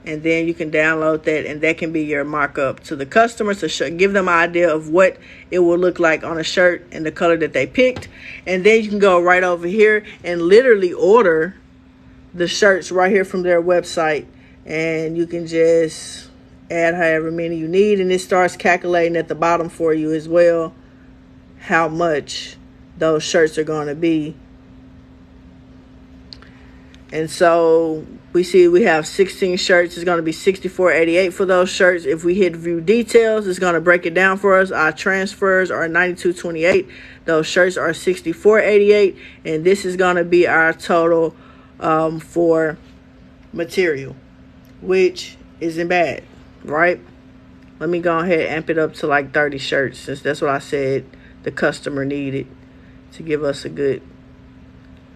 and then you can download that, and that can be your markup to the customer to give them an idea of what it will look like on a shirt and the color that they picked. And then you can go right over here and literally order the shirts right here from their website, and you can just add however many you need, and it starts calculating at the bottom for you as well how much those shirts are going to be. And so we see we have 16 shirts. It's going to be $64.88 for those shirts. If we hit view details, it's going to break it down for us. Our transfers are $92.28. Those shirts are $64.88. And this is going to be our total for material, which isn't bad, right? Let me go ahead and amp it up to like 30 shirts, since that's what I said the customer needed to give us a good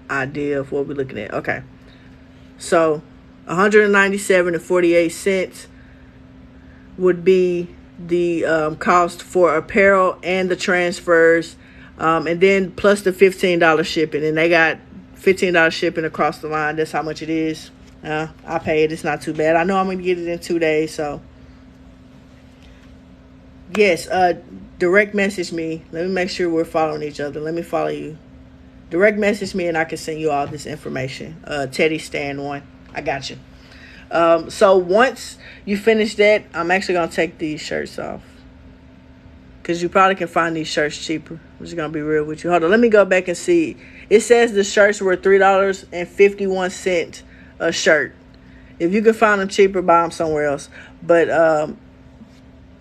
idea of what we're looking at. Okay. So $197.48 would be the cost for apparel and the transfers, and then plus the $15 shipping. And they got $15 shipping across the line. That's how much it is. I pay it. It's not too bad. I know I'm going to get it in 2 days. So yes, direct message me. Let me make sure we're following each other. Let me follow you. Direct message me and I can send you all this information. Teddy Stan 1. I got you. So once you finish that, I'm actually going to take these shirts off, because you probably can find these shirts cheaper. I'm just going to be real with you. Hold on, let me go back and see. It says the shirts were $3.51 a shirt. If you can find them cheaper, buy them somewhere else. But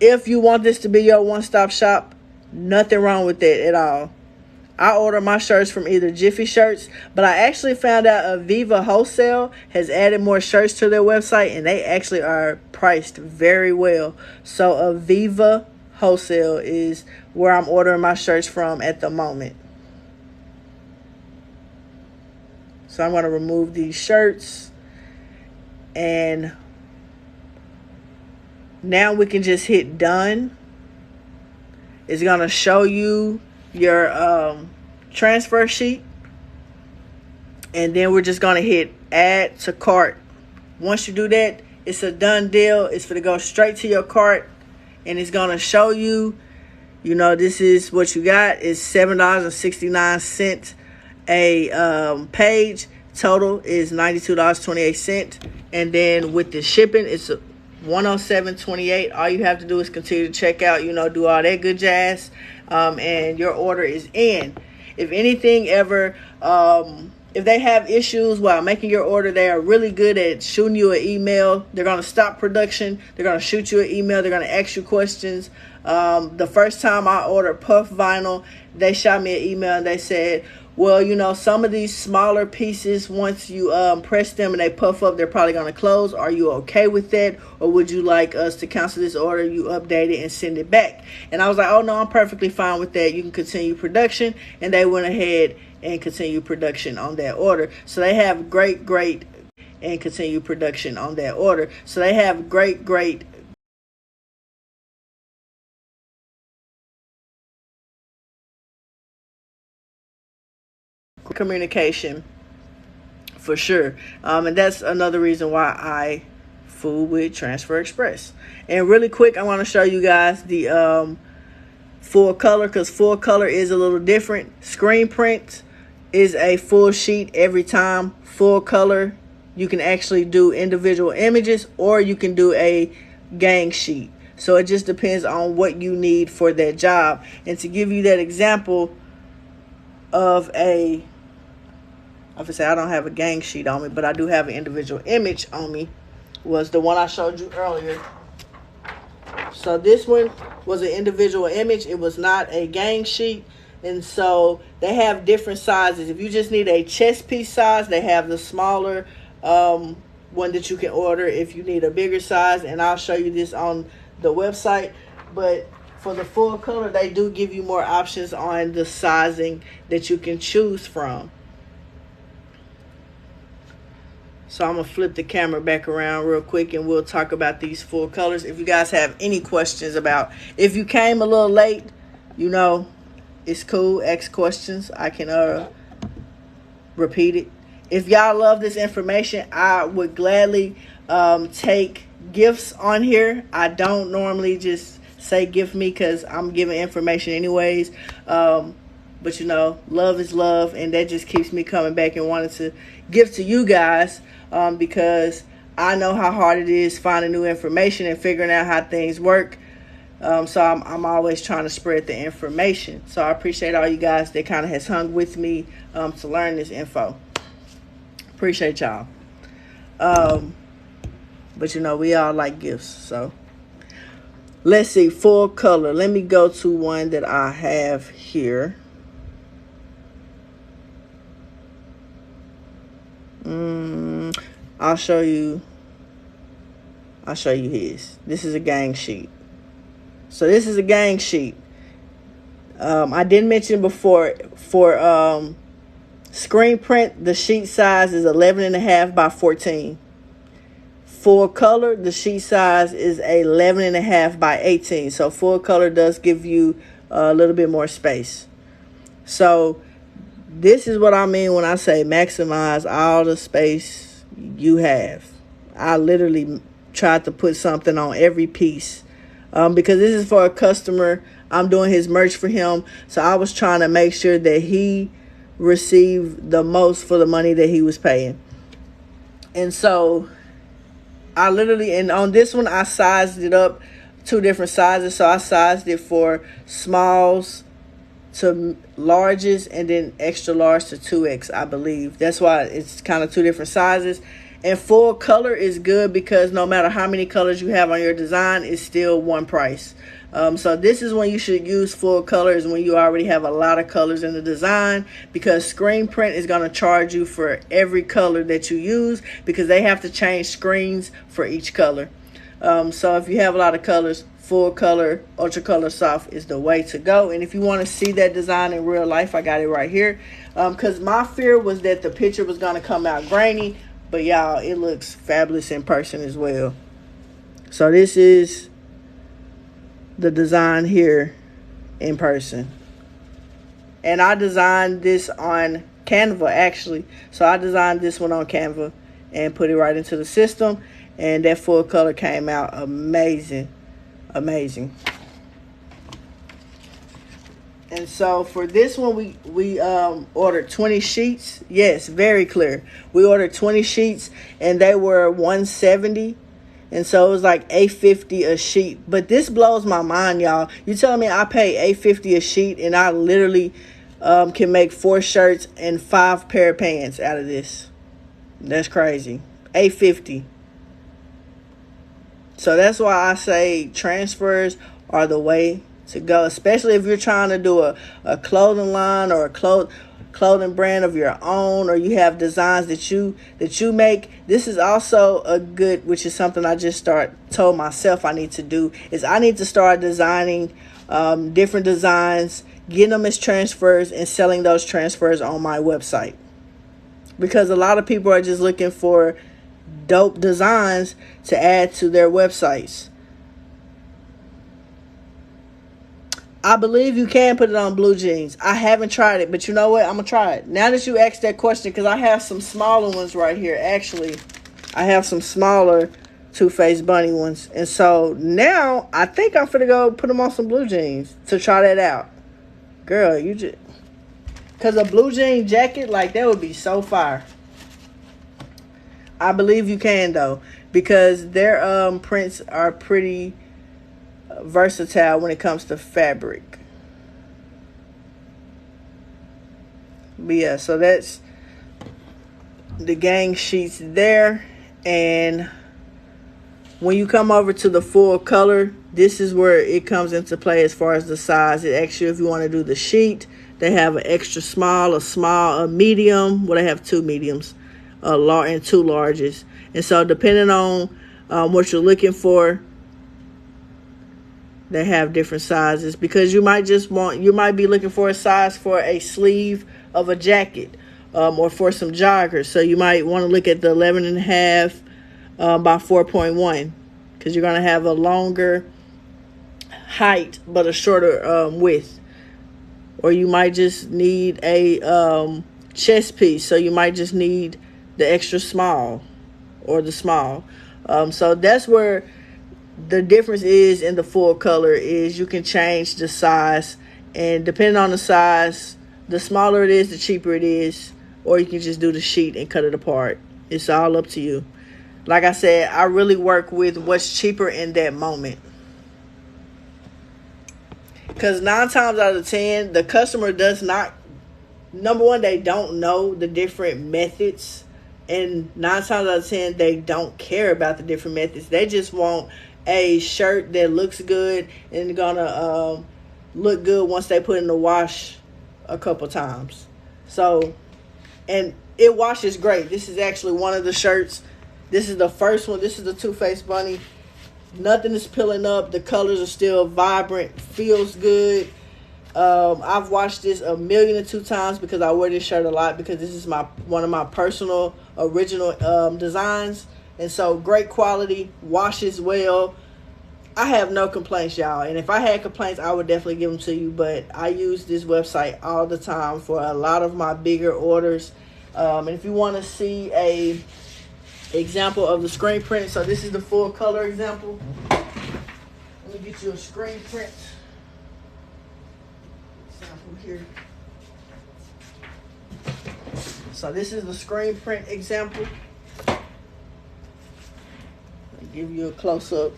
if you want this to be your one-stop shop, nothing wrong with that at all. I order my shirts from either Jiffy Shirts, but I actually found out Aviva Wholesale has added more shirts to their website, and they actually are priced very well. So Aviva Wholesale is where I'm ordering my shirts from at the moment. So I'm going to remove these shirts, and now we can just hit done. It's going to show you your transfer sheet, and then we're just going to hit add to cart. Once you do that, it's a done deal. It's going to go straight to your cart, and it's going to show you, this is what you got. It's $7.69 a page. Total is $92.28, and then with the shipping, it's $107.28. All you have to do is continue to check out, do all that good jazz, and your order is in. If anything ever, if they have issues while making your order, they are really good at shooting you an email. They're going to stop production. They're going to shoot you an email. They're going to ask you questions. The first time I ordered puff vinyl, they shot me an email and they said, well, some of these smaller pieces, once you press them and they puff up, they're probably going to close. Are you okay with that? Or would you like us to cancel this order, you update it, and send it back? And I was like, oh, no, I'm perfectly fine with that. You can continue production. And they went ahead and continued production on that order. So they have great communication for sure, and that's another reason why I fool with Transfer Express. And really quick, I want to show you guys the full color, because full color is a little different. Screen print is a full sheet every time. Full color, you can actually do individual images, or you can do a gang sheet. So it just depends on what you need for that job. And to give you that example of I don't have a gang sheet on me, but I do have an individual image on me, was the one I showed you earlier. So this one was an individual image. It was not a gang sheet. And so they have different sizes. If you just need a chest piece size, they have the smaller one that you can order. If you need a bigger size, and I'll show you this on the website. But for the full color, they do give you more options on the sizing that you can choose from. So I'm going to flip the camera back around real quick, and we'll talk about these full colors. If you guys have any questions about, if you came a little late, it's cool. Ask questions. I can repeat it. If y'all love this information, I would gladly take gifts on here. I don't normally just say gift me, because I'm giving information anyways. But love is love, and that just keeps me coming back and wanting to give to you guys, because I know how hard it is finding new information and figuring out how things work. So I'm always trying to spread the information. So I appreciate all you guys that kind of has hung with me to learn this info. Appreciate y'all. But we all like gifts. So let's see, full color. Let me go to one that I have here. I'll show you his. This is a gang sheet. So this is a gang sheet. I did mention before, for screen print, the sheet size is 11.5 by 14. Full color, the sheet size is 11.5 by 18. So full color does give you a little bit more space. So this is what I mean when I say maximize all the space you have. I literally tried to put something on every piece, because this is for a customer. I'm doing his merch for him. So I was trying to make sure that he received the most for the money that he was paying. And so I literally, and on this one, I sized it up 2 different sizes. So I sized it for smalls to larges, and then extra large to 2X, I believe. That's why it's kind of 2 different sizes. And full color is good because no matter how many colors you have on your design, it's still one price. So this is when you should use full colors, when you already have a lot of colors in the design, because screen print is going to charge you for every color that you use, because they have to change screens for each color. So if you have a lot of colors, full color, ultra color soft is the way to go. And if you want to see that design in real life, I got it right here. Because my fear was that the picture was going to come out grainy, but y'all, it looks fabulous in person as well. So this is the design here in person. And I designed this on Canva, actually. So I designed this one on Canva and put it right into the system. And that full color came out amazing. Amazing. And so for this one, we ordered 20 sheets. Yes, very clear. We ordered 20 sheets, and they were $170. And so it was like $8.50 a sheet. But this blows my mind, y'all. You telling me I pay $8.50 a sheet, and I literally can make 4 shirts and 5 pair of pants out of this? That's crazy. $8.50. So that's why I say transfers are the way to go, especially if you're trying to do a clothing line or a clothing brand of your own, or you have designs that you make. This is also a good, which is something I just told myself I need to do, is I need to start designing different designs, getting them as transfers, and selling those transfers on my website, because a lot of people are just looking for dope designs to add to their websites. I believe you can put it on blue jeans. I haven't tried it, but you know what? I'm going to try it. Now that you asked that question, because I have some smaller ones right here. Actually, I have some smaller Too Faced Bunny ones. And so now I think I'm finna go put them on some blue jeans to try that out. Girl, you just... because a blue jean jacket, like, that would be so fire. I believe you can, though, because their prints are pretty versatile when it comes to fabric. But yeah, so that's the gang sheets there. And when you come over to the full color, this is where it comes into play as far as the size. It asks you if you want to do the sheet. They have an extra small, a small, a medium. Well, they have 2 mediums, a large, and 2 larges. And so depending on what you're looking for, they have different sizes, because you might be looking for a size for a sleeve of a jacket, or for some joggers. So you might want to look at the 11.5 by 4.1, because you're going to have a longer height but a shorter width. Or you might just need a chest piece, so you might just need the extra small or the small. So that's where the difference is in the full color, is you can change the size, and depending on the size, the smaller it is, the cheaper it is, or you can just do the sheet and cut it apart. It's all up to you. Like I said, I really work with what's cheaper in that moment, because 9 times out of 10, the customer does not, number one, they don't know the different methods, and 9 times out of 10, they don't care about the different methods. They just want a shirt that looks good and gonna look good once they put in the wash a couple times. So, and it washes great. This is actually one of the shirts. This is the first one. This is the Too Faced Bunny. Nothing is peeling up. The colors are still vibrant. Feels good. I've washed this 1,000,002 times, because I wear this shirt a lot, because this is one of my personal original designs. And so great quality, washes well. I have no complaints, y'all. And if I had complaints, I would definitely give them to you. But I use this website all the time for a lot of my bigger orders. And if you want to see a example of the screen print, so this is the full color example. Let me get you a screen print example here. So this is the screen print example. give you a close-up.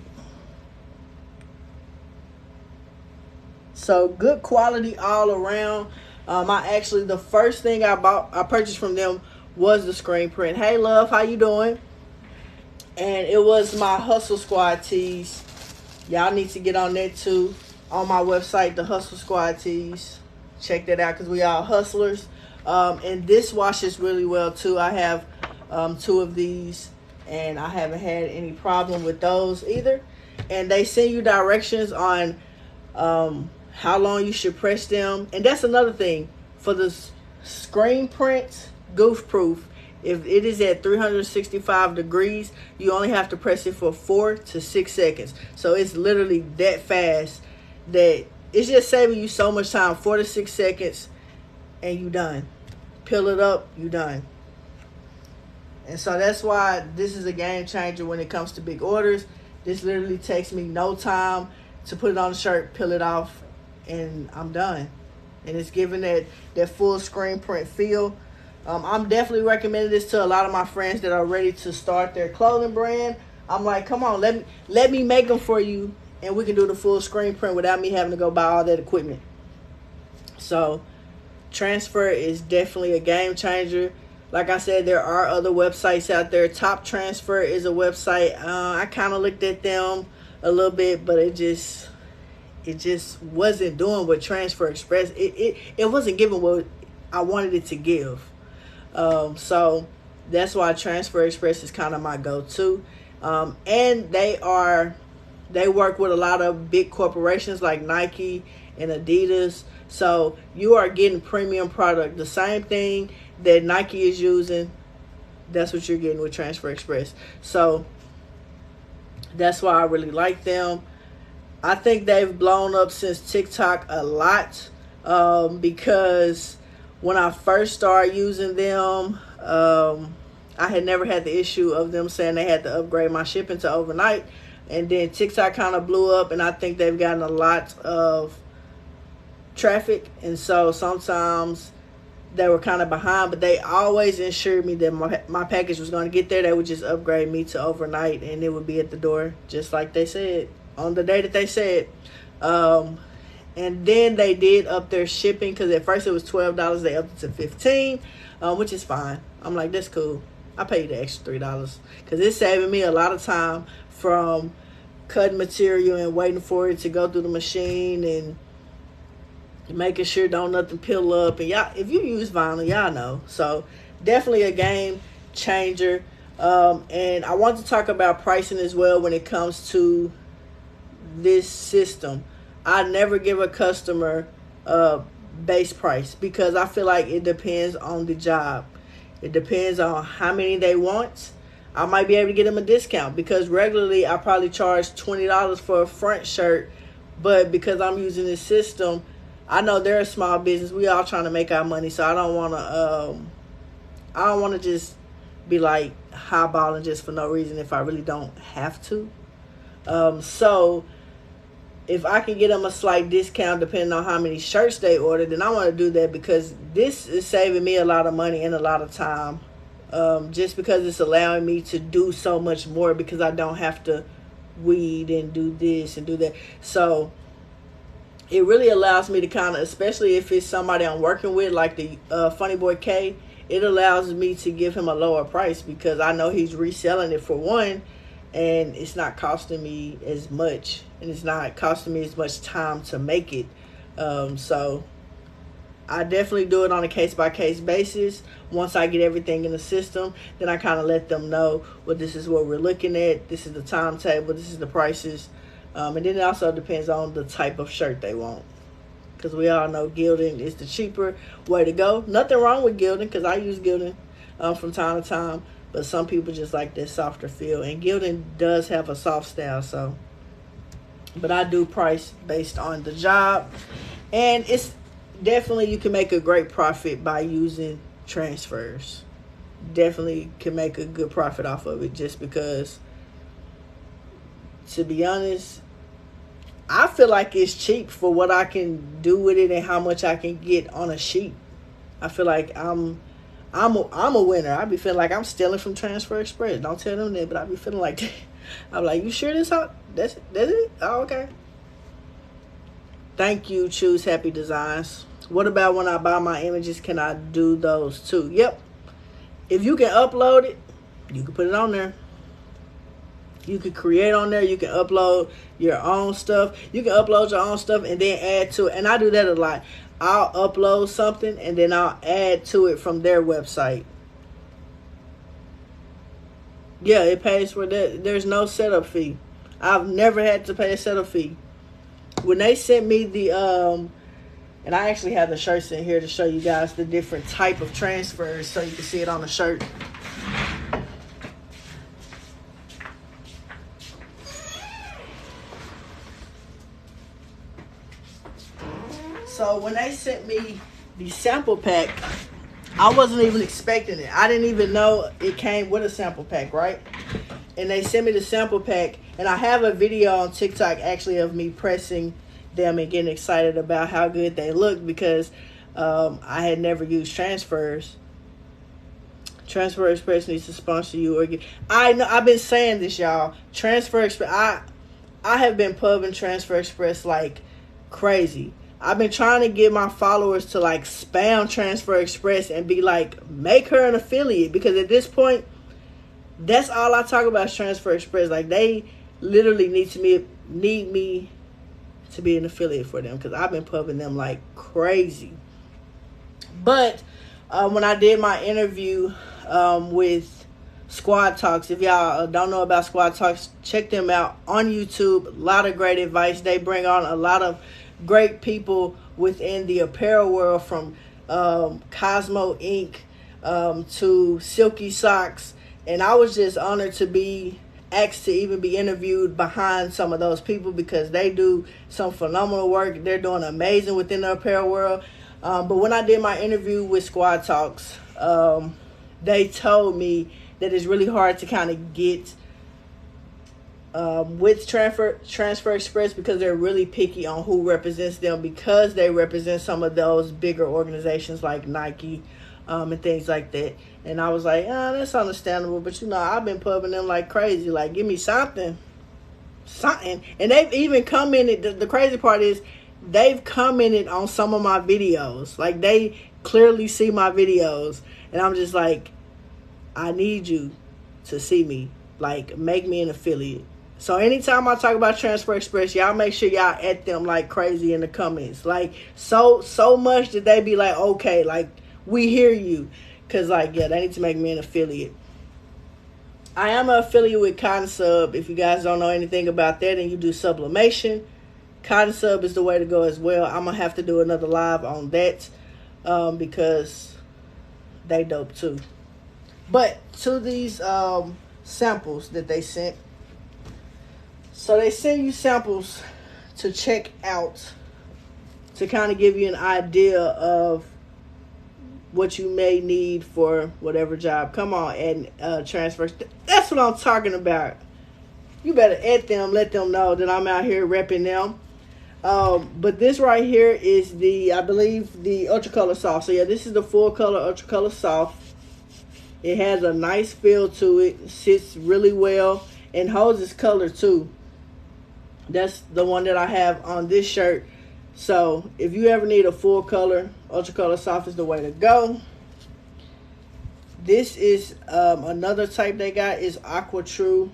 So good quality all around. The first thing I purchased from them was the screen print. Hey love, how you doing? And it was my Hustle Squad tees. Y'all need to get on that too. On my website, the Hustle Squad tees. Check that out because we all hustlers. And this washes really well too. I have 2 of these and I haven't had any problem with those either. And they send you directions on how long you should press them. And that's another thing. For the screen prints, goof proof, if it is at 365 degrees, you only have to press it for 4 to 6 seconds. So it's literally that fast that it's just saving you so much time. 4 to 6 seconds and you done. Peel it up, you done. And so that's why this is a game changer when it comes to big orders. This literally takes me no time to put it on the shirt, peel it off, and I'm done. And it's giving that full screen print feel. I'm definitely recommending this to a lot of my friends that are ready to start their clothing brand. I'm like, come on, let me make them for you, and we can do the full screen print without me having to go buy all that equipment. So transfer is definitely a game changer. Like I said, there are other websites out there. Top Transfer is a website. I kind of looked at them a little bit, but it just wasn't doing what Transfer Express. It wasn't giving what I wanted it to give. So that's why Transfer Express is kind of my go-to. And they work with a lot of big corporations like Nike and Adidas. So you are getting premium product. The same thing that Nike is using, that's what you're getting with Transfer Express. So that's why I really like them. I think they've blown up since TikTok a lot, because when I first started using them, I had never had the issue of them saying they had to upgrade my shipping to overnight. And then TikTok kind of blew up, and I think they've gotten a lot of traffic. And so sometimes they were kind of behind, but they always ensured me that my package was going to get there. They would just upgrade me to overnight, and it would be at the door just like they said on the day that they said. And then they did up their shipping, because at first it was $12. They upped it to $15, which is fine. I'm like, that's cool. I paid the extra $3 because it's saving me a lot of time from cutting material and waiting for it to go through the machine and making sure don't nothing peel up. And y'all, if you use vinyl, y'all know. So definitely a game changer. And I want to talk about pricing as well when it comes to this system. I never give a customer a base price because I feel like it depends on the job. It depends on how many they want. I might be able to get them a discount because regularly I probably charge $20 for a front shirt, but because I'm using this system, I know they're a small business. We all trying to make our money, so I don't want to just be like highballing just for no reason if I really don't have to. So if I can get them a slight discount depending on how many shirts they order, then I want to do that because this is saving me a lot of money and a lot of time. Just because it's allowing me to do so much more because I don't have to weed and do this and do that. So it really allows me to kind of, especially if it's somebody I'm working with, like the Funny Boy K, it allows me to give him a lower price because I know he's reselling it for one, and it's not costing me as much, and it's not costing me as much time to make it. So I definitely do it on a case-by-case basis. Once I get everything in the system, then I kind of let them know, well, this is what we're looking at. This is the timetable. This is the prices. And then it also depends on the type of shirt they want. Because we all know gilding is the cheaper way to go. Nothing wrong with gilding because I use gilding from time to time. But some people just like that softer feel. And gilding does have a soft style. So, but I do price based on the job. And it's definitely, you can make a great profit by using transfers. Definitely can make a good profit off of it just because, to be honest, I feel like it's cheap for what I can do with it and how much I can get on a sheet. I feel like I'm a winner. I be feeling like I'm stealing from Transfer Express. Don't tell them that, but I be feeling like that. I'm like, you sure that's it? Oh, okay. Thank you, Choose Happy Designs. What about when I buy my images? Can I do those too? Yep. If you can upload it, you can put it on there. You can create on there. You can upload your own stuff. You can upload your own stuff and then add to it. And I do that a lot. I'll upload something and then I'll add to it from their website. Yeah, it pays for that. There's no setup fee. I've never had to pay a setup fee. When they sent me the and I actually have the shirts in here to show you guys the different type of transfers so you can see it on the shirt. So when they sent me the sample pack, I wasn't even expecting it. I didn't even know it came with a sample pack, right? And they sent me the sample pack, and I have a video on TikTok actually of me pressing them and getting excited about how good they look because I had never used transfers. Transfer Express needs to sponsor you or get. I know I've been saying this, y'all. Transfer Express. I have been pubbing Transfer Express like crazy. I've been trying to get my followers to like spam Transfer Express and be like, make her an affiliate, because at this point, that's all I talk about is Transfer Express. Like, they literally need me to be an affiliate for them because I've been pubbing them like crazy. But when I did my interview with Squad Talks, if y'all don't know about Squad Talks, check them out on YouTube. A lot of great advice. They bring on a lot of great people within the apparel world, from Cosmo Ink to Silky Socks, and I was just honored to be asked to even be interviewed behind some of those people because they do some phenomenal work. They're doing amazing within the apparel world. But when I did my interview with Squad Talks, they told me that it's really hard to kind of get with Transfer Express because they're really picky on who represents them, because they represent some of those bigger organizations like Nike and things like that. And I was like, that's understandable, but I've been pubbing them like crazy. Like, give me something. And they've even commented. The crazy part is they've commented on some of my videos. Like, they clearly see my videos, and I'm just like, I need you to see me. Like, make me an affiliate. So anytime I talk about Transfer Express, y'all make sure y'all at them like crazy in the comments. Like, so much that they be like, okay, like, we hear you. Because, like, yeah, they need to make me an affiliate. I am an affiliate with Cotton Sub. If you guys don't know anything about that and you do sublimation, Cotton Sub is the way to go as well. I'm going to have to do another live on that because they dope too. But to these samples that they sent. So they send you samples to check out to kind of give you an idea of what you may need for whatever job. Come on, and transfers. That's what I'm talking about. You better add them, let them know that I'm out here repping them. But this right here is I believe the Ultra Color Soft. So yeah, this is the full color Ultra Color Soft. It has a nice feel to it. Sits really well and holds its color too. That's the one that I have on this shirt. So if you ever need a full color, Ultra Color Soft is the way to go. This is another type they got is Aqua True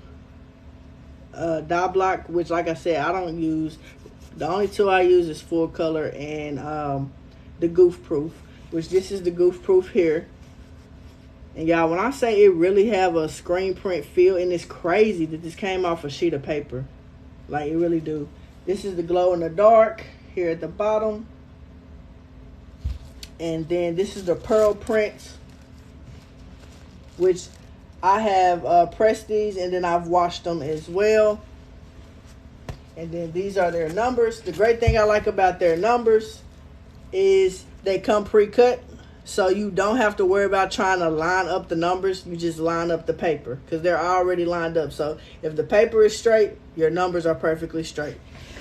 dye block, which, like I said, I don't use. The only two I use is full color and the Goof Proof, which this is the Goof Proof here. And y'all, when I say it really have a screen print feel, and it's crazy that this came off a sheet of paper. Like, it really do. This is the glow in the dark here at the bottom. And then this is the pearl print, which I have pressed these and then I've washed them as well. And then these are their numbers. The great thing I like about their numbers is they come pre-cut. So you don't have to worry about trying to line up the numbers. You just line up the paper because they're already lined up. So if the paper is straight, your numbers are perfectly straight.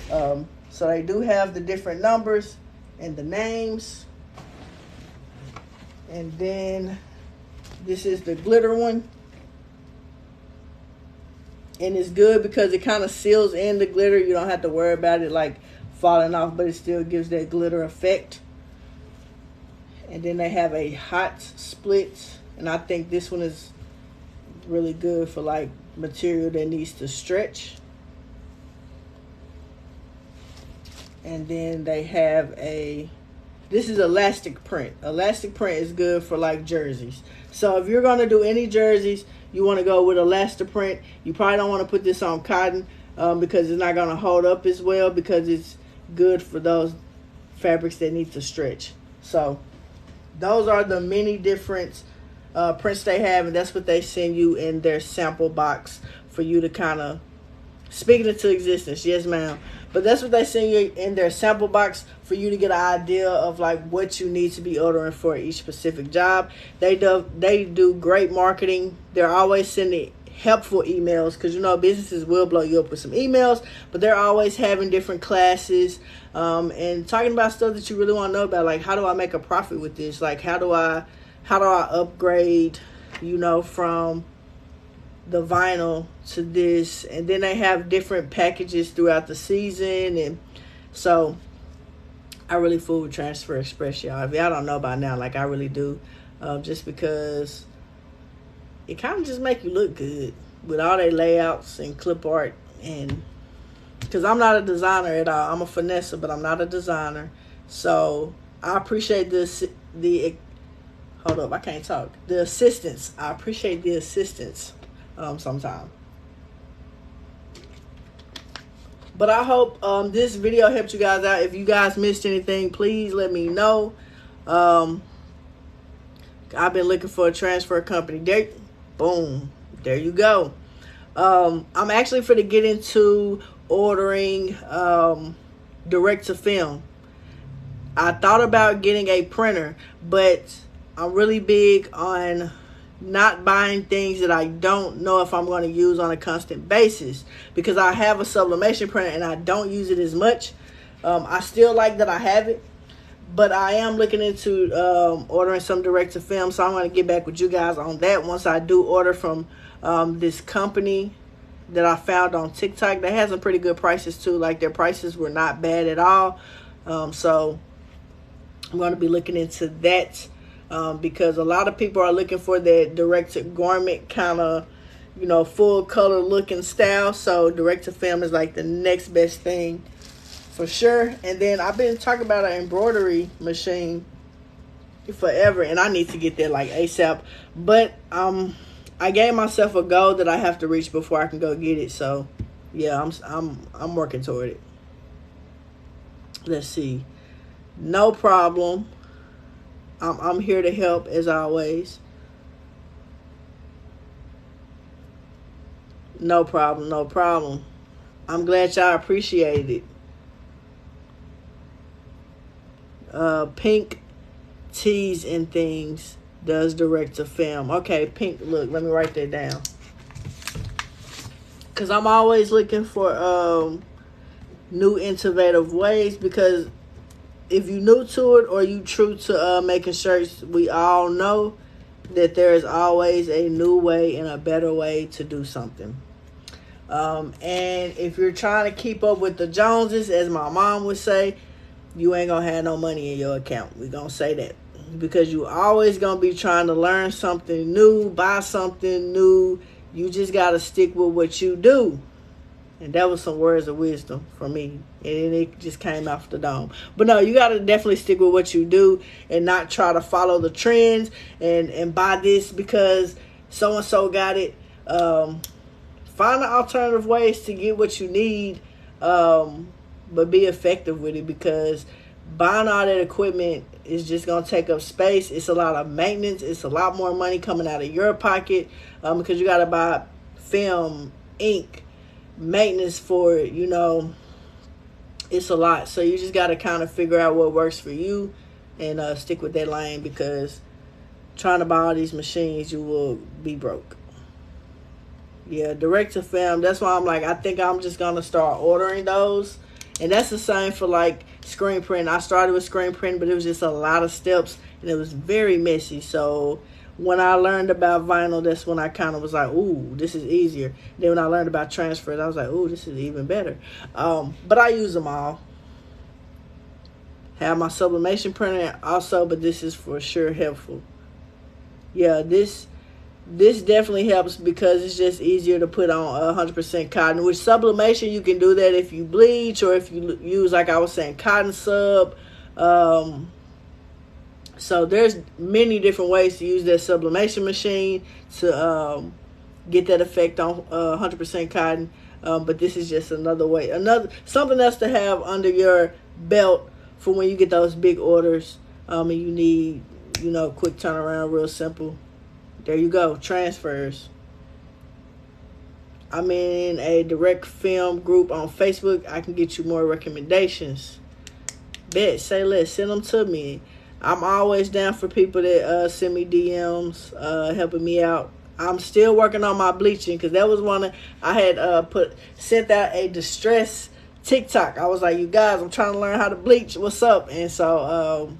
So they do have the different numbers and the names. And then this is the glitter one. And it's good because it kind of seals in the glitter. You don't have to worry about it like falling off, but it still gives that glitter effect. And then they have a hot split, and I think this one is really good for like material that needs to stretch. And then they have this is elastic print. Elastic print is good for like jerseys. So if you're going to do any jerseys, you want to go with elastic print. You probably don't want to put this on cotton because it's not going to hold up as well, because it's good for those fabrics that need to stretch. So those are the many different prints they have, and that's what they send you in their sample box for you to kind of speak it into existence. Yes, ma'am. But that's what they send you in their sample box for you to get an idea of like what you need to be ordering for each specific job. They do great marketing. They're always sending helpful emails, because you know businesses will blow you up with some emails, but they're always having different classes and talking about stuff that you really want to know about, like how do I make a profit with this, like how do I upgrade, you know, from the vinyl to this. And then they have different packages throughout the season, and so I really fool with Transfer Express, y'all. If y'all don't know by now, like I really do, just because it kind of just make you look good with all their layouts and clip art. And because I'm not a designer at all, I'm a finesser, but I'm not a designer. So I appreciate the hold up, I can't talk. The assistance. I appreciate the assistance sometimes. But I hope this video helped you guys out. If you guys missed anything, please let me know. I've been looking for a transfer company. There, boom, there you go. I'm actually for to get into ordering direct to film. I thought about getting a printer, but I'm really big on not buying things that I don't know if I'm going to use on a constant basis, because I have a sublimation printer and I don't use it as much. I still like that I have it, but I am looking into ordering some direct to film, so I'm going to get back with you guys on that once I do order from this company that I found on TikTok. They have some pretty good prices too. Like their prices were not bad at all. So I'm going to be looking into that. Because a lot of people are looking for that direct to garment kind of, you know, full color looking style. So direct to film is like the next best thing for sure. And then I've been talking about an embroidery machine forever, and I need to get that like ASAP. But I gave myself a goal that I have to reach before I can go get it. So yeah, I'm working toward it. Let's see. No problem. I'm here to help as always. No problem, no problem. I'm glad y'all appreciated it. Pink Tees and Things does direct to film. Okay, Pink, look, let me write that down. Because I'm always looking for new innovative ways, because if you're new to it or you true to making shirts, we all know that there is always a new way and a better way to do something. And if you're trying to keep up with the Joneses, as my mom would say, you ain't gonna have no money in your account. We're gonna say that, because you always gonna be trying to learn something new, buy something new. You just gotta stick with what you do. And that was some words of wisdom for me. And it just came off the dome. But no, you got to definitely stick with what you do and not try to follow the trends and buy this because so-and-so got it. Find the alternative ways to get what you need, but be effective with it, because buying all that equipment is just going to take up space. It's a lot of maintenance. It's a lot more money coming out of your pocket because you got to buy film, ink, maintenance for it, you know. It's a lot. So you just got to kind of figure out what works for you and stick with that lane, because trying to buy all these machines, you will be broke. Yeah, direct to film. That's why I'm like, I think I'm just going to start ordering those. And that's the same for like screen print. I started with screen print, but it was just a lot of steps and it was very messy. So when I learned about vinyl, that's when I kind of was like, ooh, this is easier. Then when I learned about transfers, I was like, ooh, this is even better. But I use them all. Have my sublimation printer also, but this is for sure helpful. Yeah, this definitely helps because it's just easier to put on 100% cotton. With sublimation, you can do that if you bleach or if you use, like I was saying, cotton sub. So there's many different ways to use that sublimation machine to get that effect on 100% cotton. But this is just another way, something else to have under your belt for when you get those big orders and you need, quick turnaround, real simple. There you go, transfers. I'm in a direct film group on Facebook. I can get you more recommendations. Bet, say less, send them to me. I'm always down for people that send me DMs, helping me out. I'm still working on my bleaching because that was one I had sent out a distress TikTok. I was like, you guys, I'm trying to learn how to bleach. What's up? And so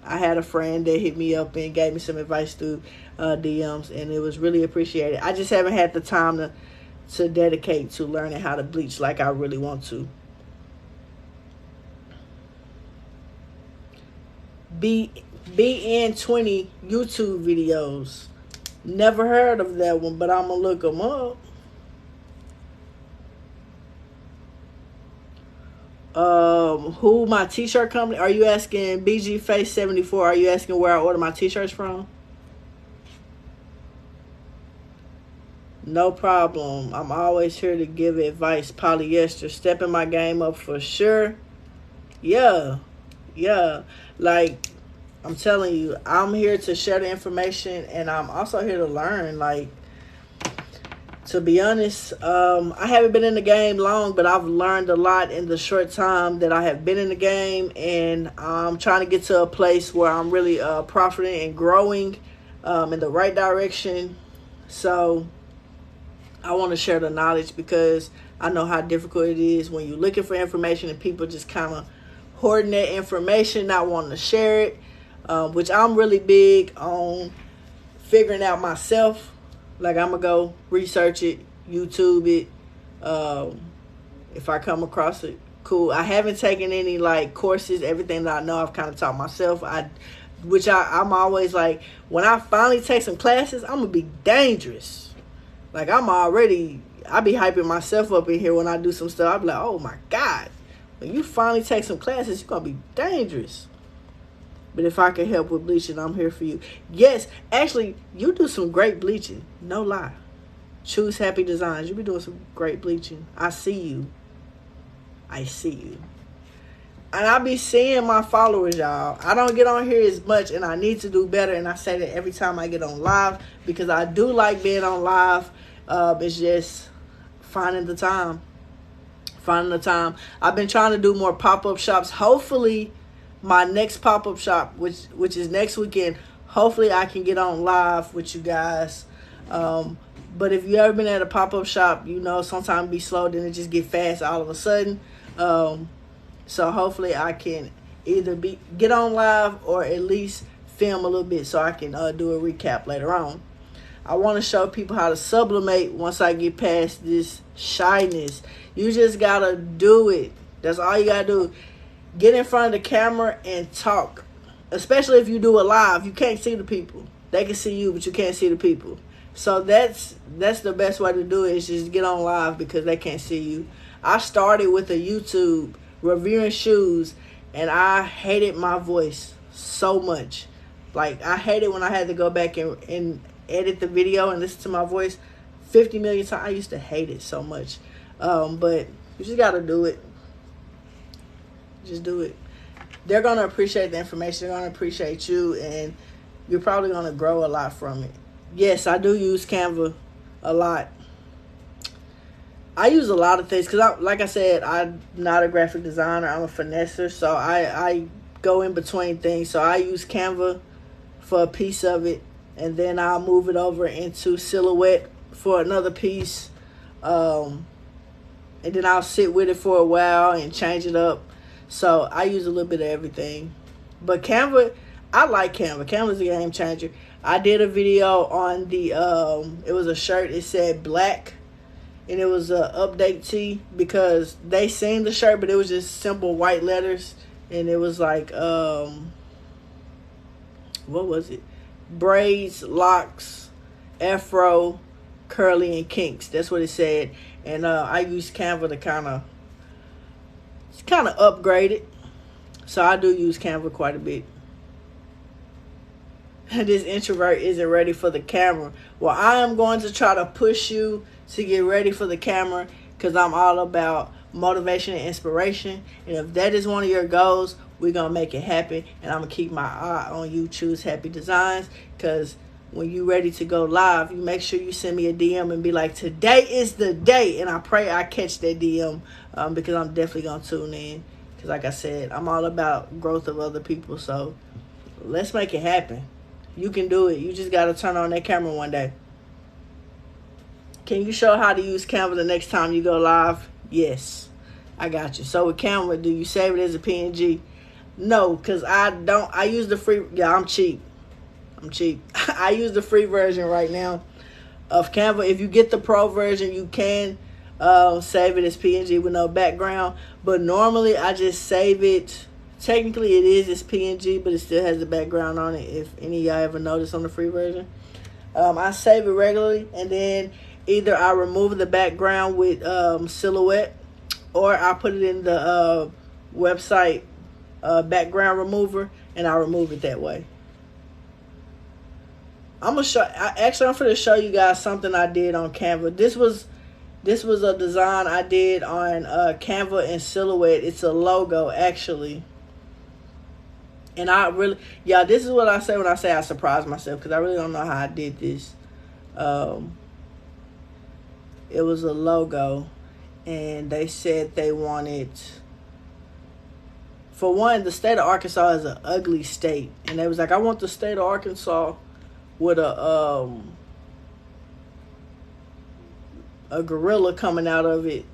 I had a friend that hit me up and gave me some advice through DMs, and it was really appreciated. I just haven't had the time to dedicate to learning how to bleach like I really want to. BN20 YouTube videos. Never heard of that one, but I'm going to look them up. Who my t-shirt company? Are you asking BG Face 74? Are you asking where I order my t-shirts from? No problem. I'm always here to give advice. Polyester. Stepping my game up for sure. Yeah. Like, I'm telling you, I'm here to share the information, and I'm also here to learn. Like, to be honest, I haven't been in the game long, but I've learned a lot in the short time that I have been in the game, and I'm trying to get to a place where I'm really profiting and growing in the right direction. So I want to share the knowledge because I know how difficult it is when you're looking for information and people just kind of hoarding that information, not wanting to share it, which I'm really big on figuring out myself. Like, I'm going to go research it, YouTube it. If I come across it, cool. I haven't taken any, like, courses. Everything that I know, I've kind of taught myself. I'm always like, when I finally take some classes, I'm going to be dangerous. Like, I be hyping myself up in here when I do some stuff. I be like, oh, my God. When you finally take some classes, you're going to be dangerous. But if I can help with bleaching, I'm here for you. Yes, actually, you do some great bleaching. No lie. Choose Happy Designs. You be doing some great bleaching. I see you. And I be seeing my followers, y'all. I don't get on here as much, and I need to do better. And I say that every time I get on live because I do like being on live. It's just finding the time. I've been trying to do more pop-up shops. Hopefully, my next pop-up shop, which is next weekend, hopefully I can get on live with you guys. But if you ever been at a pop-up shop, sometimes it be slow, then it just get fast all of a sudden. So hopefully I can either get on live or at least film a little bit so I can do a recap later on. I want to show people how to sublimate once I get past this shyness. You just got to do it. That's all you got to do. Get in front of the camera and talk. Especially if you do it live. You can't see the people. They can see you, but you can't see the people. So that's the best way to do it, is just get on live because they can't see you. I started with a YouTube reviewing shoes, and I hated my voice so much. Like, I hated when I had to go back and edit the video and listen to my voice 50 million times. I used to hate it so much. But you just got to do it. Just do it. They're going to appreciate the information. They're going to appreciate you, and you're probably going to grow a lot from it. Yes, I do use Canva a lot. I use a lot of things because, like I said, I'm not a graphic designer. I'm a finesser, so I go in between things. So I use Canva for a piece of it, and then I'll move it over into Silhouette for another piece. And then I'll sit with it for a while and change it up. So I use a little bit of everything. But Canva, I like Canva. Canva's a game changer. I did a video on the it was a shirt. It said black, and it was a update tee because they seen the shirt, but it was just simple white letters, and it was like what was it? Braids, locks, afro, curly, and kinks. That's what it said. And I used Canva to kind of upgrade it. So I do use Canva quite a bit. This introvert isn't ready for the camera. Well, I am going to try to push you to get ready for the camera, because I'm all about motivation and inspiration. And if that is one of your goals, we're going to make it happen. And I'm going to keep my eye on you. Choose Happy Designs, because when you're ready to go live, you make sure you send me a DM and be like, today is the day. And I pray I catch that DM, because I'm definitely going to tune in. Because like I said, I'm all about growth of other people. So let's make it happen. You can do it. You just got to turn on that camera one day. Can you show how to use Canva the next time you go live? Yes, I got you. So with Canva, do you save it as a PNG? No, because I don't. I use the free. Yeah, I'm cheap. I use the free version right now of Canva. If you get the pro version, you can save it as PNG with no background. But normally, I just save it. Technically, it is as PNG, but it still has the background on it. If any of y'all ever noticed on the free version, I save it regularly, and then either I remove the background with Silhouette, or I put it in the website background remover, and I remove it that way. I'm gonna show you guys something I did on Canva. This was a design I did on Canva and Silhouette. It's a logo actually. And I really, this is what I say when I say I surprised myself, because I really don't know how I did this. It was a logo, and they said they wanted, for one, the state of Arkansas is an ugly state, and they was like, I want the state of Arkansas with a gorilla coming out of it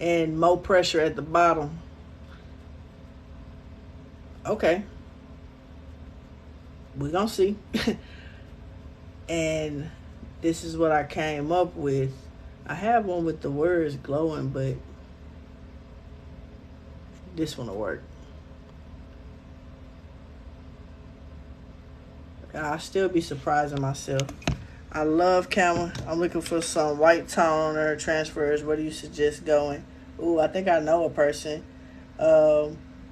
and more pressure at the bottom. Okay, we're gonna see. And this is what I came up with. I have one with the words glowing, but this one will work. I'll still be surprising myself. I love Canva. I'm looking for some white toner transfers. Where do you suggest going? Ooh, I think I know a person.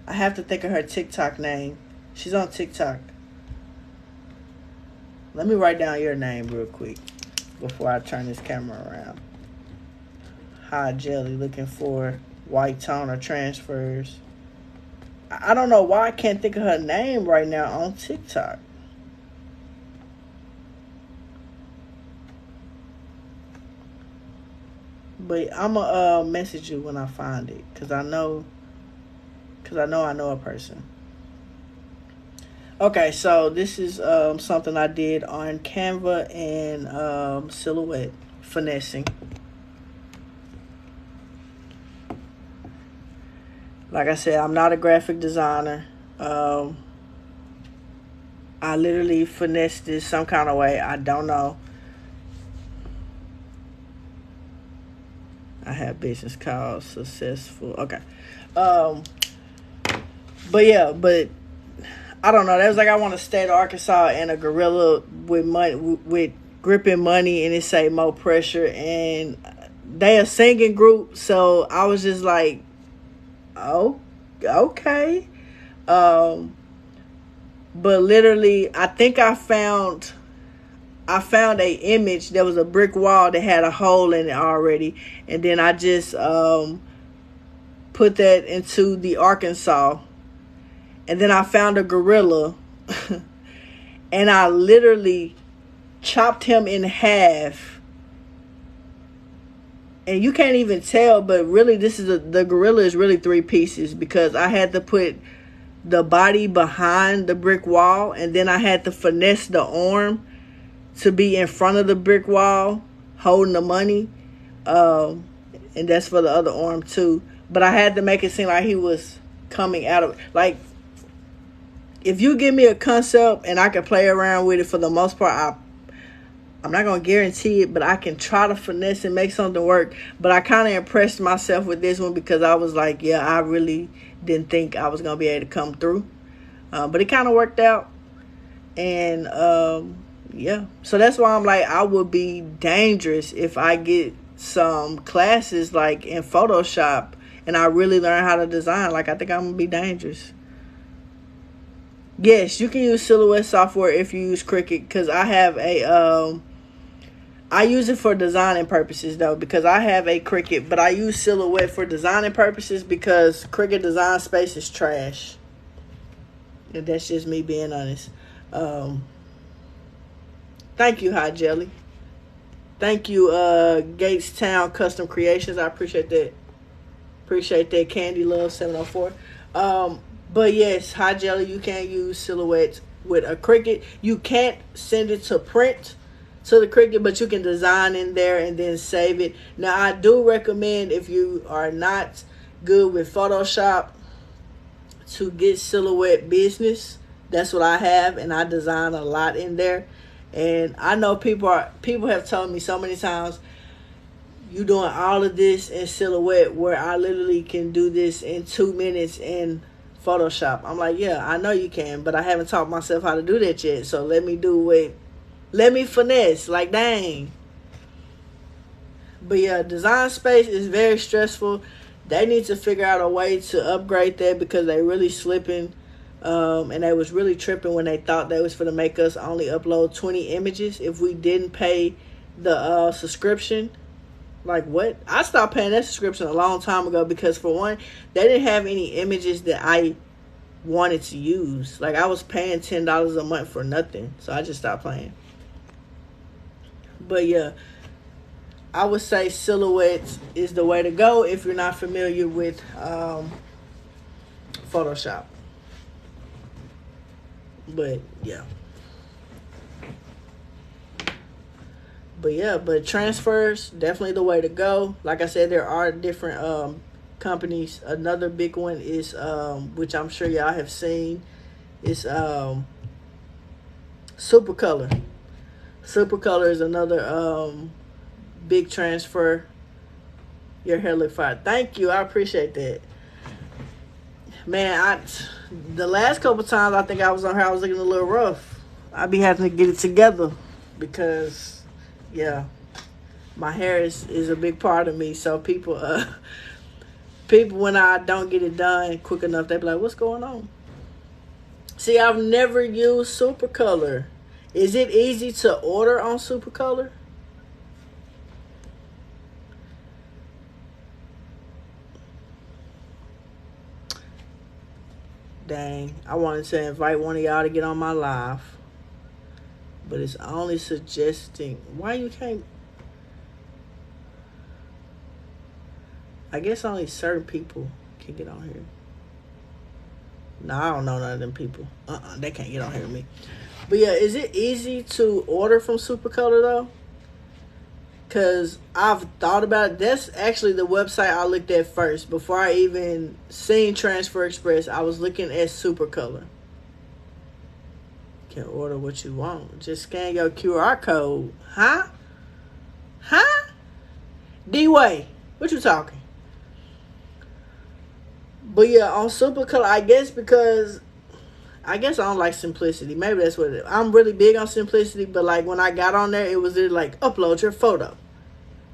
I have to think of her TikTok name. She's on TikTok. Let me write down your name real quick before I turn this camera around. Hi, Jelly, looking for white toner transfers. I don't know why I can't think of her name right now on TikTok. But I'm going to message you when I find it, because I know a person. Okay, so this is something I did on Canva and Silhouette, finessing. Like I said, I'm not a graphic designer. I literally finessed this some kind of way. I don't know. I have business called successful. Okay. But I don't know. That was like, I want a state of Arkansas and a gorilla with money, with gripping money, and it say more pressure, and they a singing group, so I was just like, oh, okay. But literally, I think I found a image. There was a brick wall that had a hole in it already, and then I just put that into the Arkansas. And then I found a gorilla, and I literally chopped him in half. And you can't even tell, but really the gorilla is really 3 pieces, because I had to put the body behind the brick wall, and then I had to finesse the arm to be in front of the brick wall holding the money. And that's for the other arm too. But I had to make it seem like he was coming out of, like, if you give me a concept and I can play around with it, for the most part, I'm not going to guarantee it, but I can try to finesse and make something work. But I kind of impressed myself with this one because I was like, yeah, I really didn't think I was going to be able to come through. But it kind of worked out. And, yeah. So that's why I'm like, I would be dangerous if I get some classes like in Photoshop and I really learn how to design. Like, I think I'm going to be dangerous. Yes, you can use Silhouette software if you use Cricut, because I have a, I use it for designing purposes though, because I have a Cricut, but I use Silhouette for designing purposes because Cricut Design Space is trash. And that's just me being honest. Thank you, Hot Jelly. Thank you, Gatestown Custom Creations. I appreciate that. Appreciate that, Candy Love 704. But yes, Hot Jelly, you can use Silhouette with a Cricut. You can't send it to print to the Cricut, but you can design in there and then save it. Now, I do recommend, if you are not good with Photoshop, to get Silhouette Business. That's what I have, and I design a lot in there. And I know people have told me so many times, you doing all of this in Silhouette, where I literally can do this in 2 minutes in Photoshop. I'm like, yeah, I know you can, but I haven't taught myself how to do that yet. So let me do it. Let me finesse. Like, dang. But yeah, Design Space is very stressful. They need to figure out a way to upgrade that, because they really slipping. And they was really tripping when they thought they was going to make us only upload 20 images if we didn't pay the subscription. Like, what? I stopped paying that subscription a long time ago because, for one, they didn't have any images that I wanted to use. Like, I was paying $10 a month for nothing. So I just stopped paying. But yeah, I would say Silhouette is the way to go if you're not familiar with Photoshop. But yeah. But transfers, definitely the way to go. Like I said, there are different companies. Another big one is, which I'm sure y'all have seen, is Supercolor. Supercolor is another big transfer. Your hair look fine. Thank you. I appreciate that. Man, the last couple times I think I was on here, I was looking a little rough. I be having to get it together because, yeah, my hair is a big part of me. So people when I don't get it done quick enough, they be like, what's going on? See, I've never used Supercolor. Is it easy to order on Supercolor? Dang, I wanted to invite one of y'all to get on my live, but it's only suggesting. Why you can't? I guess only certain people can get on here. No, I don't know none of them people. They can't get on here with me. But yeah, is it easy to order from Supercolor though? Because I've thought about it. That's actually the website I looked at first. Before I even seen Transfer Express, I was looking at Supercolor. You can order what you want. Just scan your QR code. Huh? D-Way, what you talking? But yeah, on Supercolor, I guess I don't like simplicity. Maybe that's what it is. I'm really big on simplicity, but like when I got on there, it was like, upload your photo.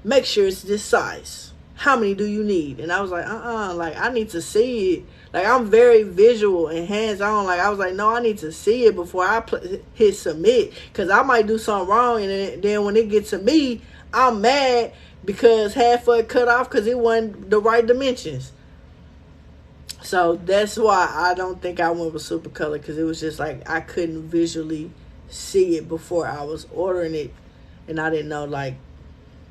Make sure it's this size. How many do you need? And I was like, like I need to see it. Like, I'm very visual and hands-on. Like, I was like, no, I need to see it before I hit submit. Because I might do something wrong, and then when it gets to me, I'm mad because half of it cut off because it wasn't the right dimensions. So that's why I don't think I went with Supercolor, because it was just like I couldn't visually see it before I was ordering it, and I didn't know like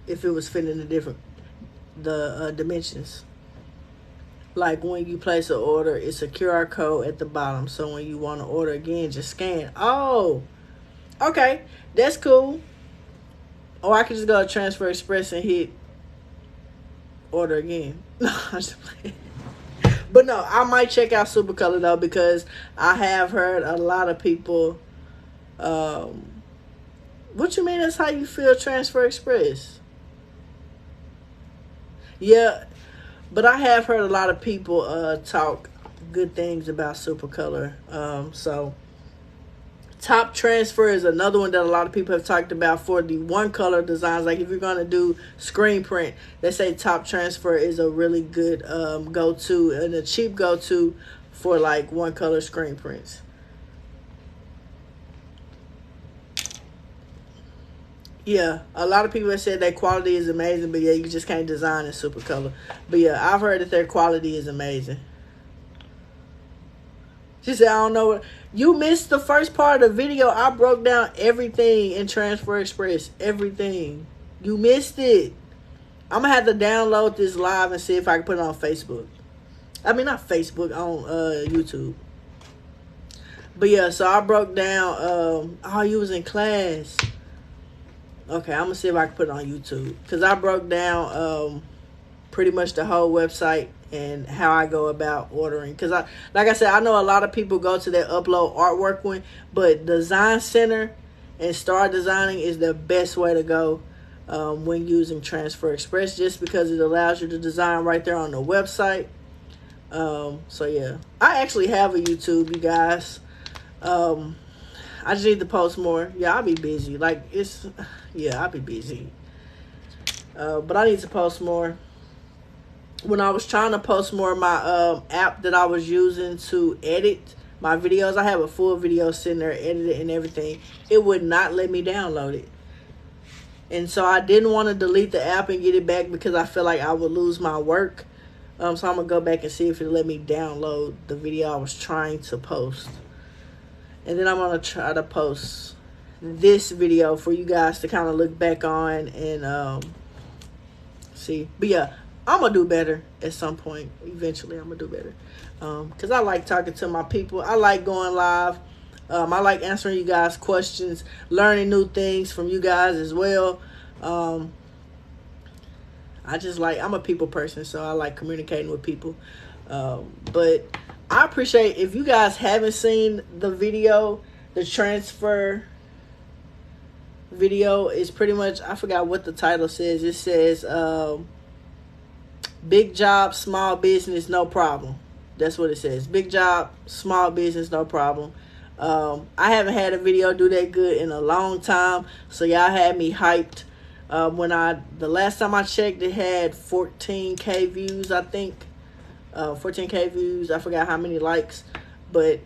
if it was fitting the dimensions. Like when you place an order, it's a QR code at the bottom, so when you want to order again, just scan. Oh, okay, that's cool. Or I could just go to Transfer Express and hit order again. No, I'm just playing. But no, I might check out Supercolor though, because I have heard a lot of people. What you mean? That's how you feel Transfer Express? Yeah, but I have heard a lot of people talk good things about Supercolor. So Top Transfer is another one that a lot of people have talked about for the one color designs. Like if you're gonna do screen print, they say Top Transfer is a really good go-to and a cheap go-to for like one color screen prints. Yeah, a lot of people have said their quality is amazing, but yeah, you just can't design in Supercolor. But yeah, I've heard that their quality is amazing. She said, I don't know what. You missed the first part of the video. I broke down everything in Transfer Express. Everything. You missed it. I'm going to have to download this live and see if I can put it on Facebook. I mean, not Facebook, on YouTube. But yeah, so I broke down. Oh, you was in class. Okay, I'm going to see if I can put it on YouTube. Because I broke down pretty much the whole website and how I go about ordering. Because like I said, I know a lot of people go to their upload artwork one, but Design Center and Start Designing is the best way to go when using Transfer Express, just because it allows you to design right there on the website. So yeah, I actually have a YouTube, you guys. I just need to post more. Yeah, I'll be busy. I'll be busy. But I need to post more. When I was trying to post more of my app that I was using to edit my videos, I have a full video sitting there edited and everything. It would not let me download it. And so I didn't want to delete the app and get it back because I feel like I would lose my work. So I'm going to go back and see if it'll let me download the video I was trying to post. And then I'm going to try to post this video for you guys to kind of look back on and see. But yeah, I'm going to do better at some point. Eventually, I'm going to do better. Because I like talking to my people. I like going live. I like answering you guys' questions, learning new things from you guys as well. I'm a people person, so I like communicating with people. But I appreciate, if you guys haven't seen the video, the transfer video is pretty much, I forgot what the title says. It says, big job, small business, no problem. That's what it says. Big job, small business, no problem. I haven't had a video do that good in a long time, so y'all had me hyped. The last time I checked, it had 14K views, I think. 14K views. I forgot how many likes, but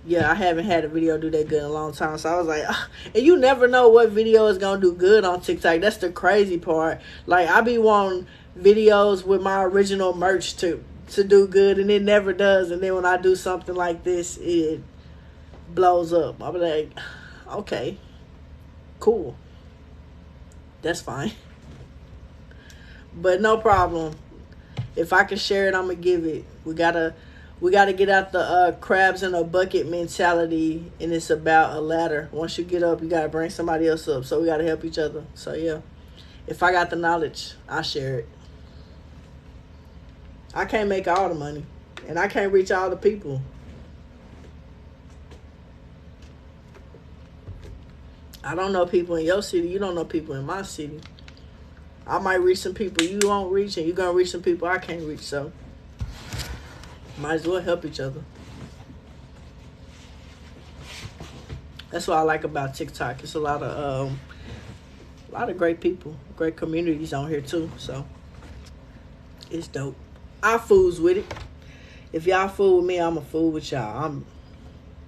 yeah, I haven't had a video do that good in a long time. So I was like, and you never know what video is gonna do good on TikTok. That's the crazy part. Like, I be wanting videos with my original merch to do good, and it never does. And then when I do something like this, it blows up. I'll be like, okay, cool, that's fine. But no problem. If I can share it, I'm gonna give it. We gotta get out the crabs in a bucket mentality, and it's about a ladder. Once you get up, you gotta bring somebody else up. So we gotta help each other. So yeah, if I got the knowledge, I share it. I can't make all the money, and I can't reach all the people. I don't know people in your city. You don't know people in my city. I might reach some people you won't reach, and you're going to reach some people I can't reach. So might as well help each other. That's what I like about TikTok. It's a lot of great people, great communities on here too. So it's dope. I fools with it. If y'all fool with me, I'm a fool with y'all. I'm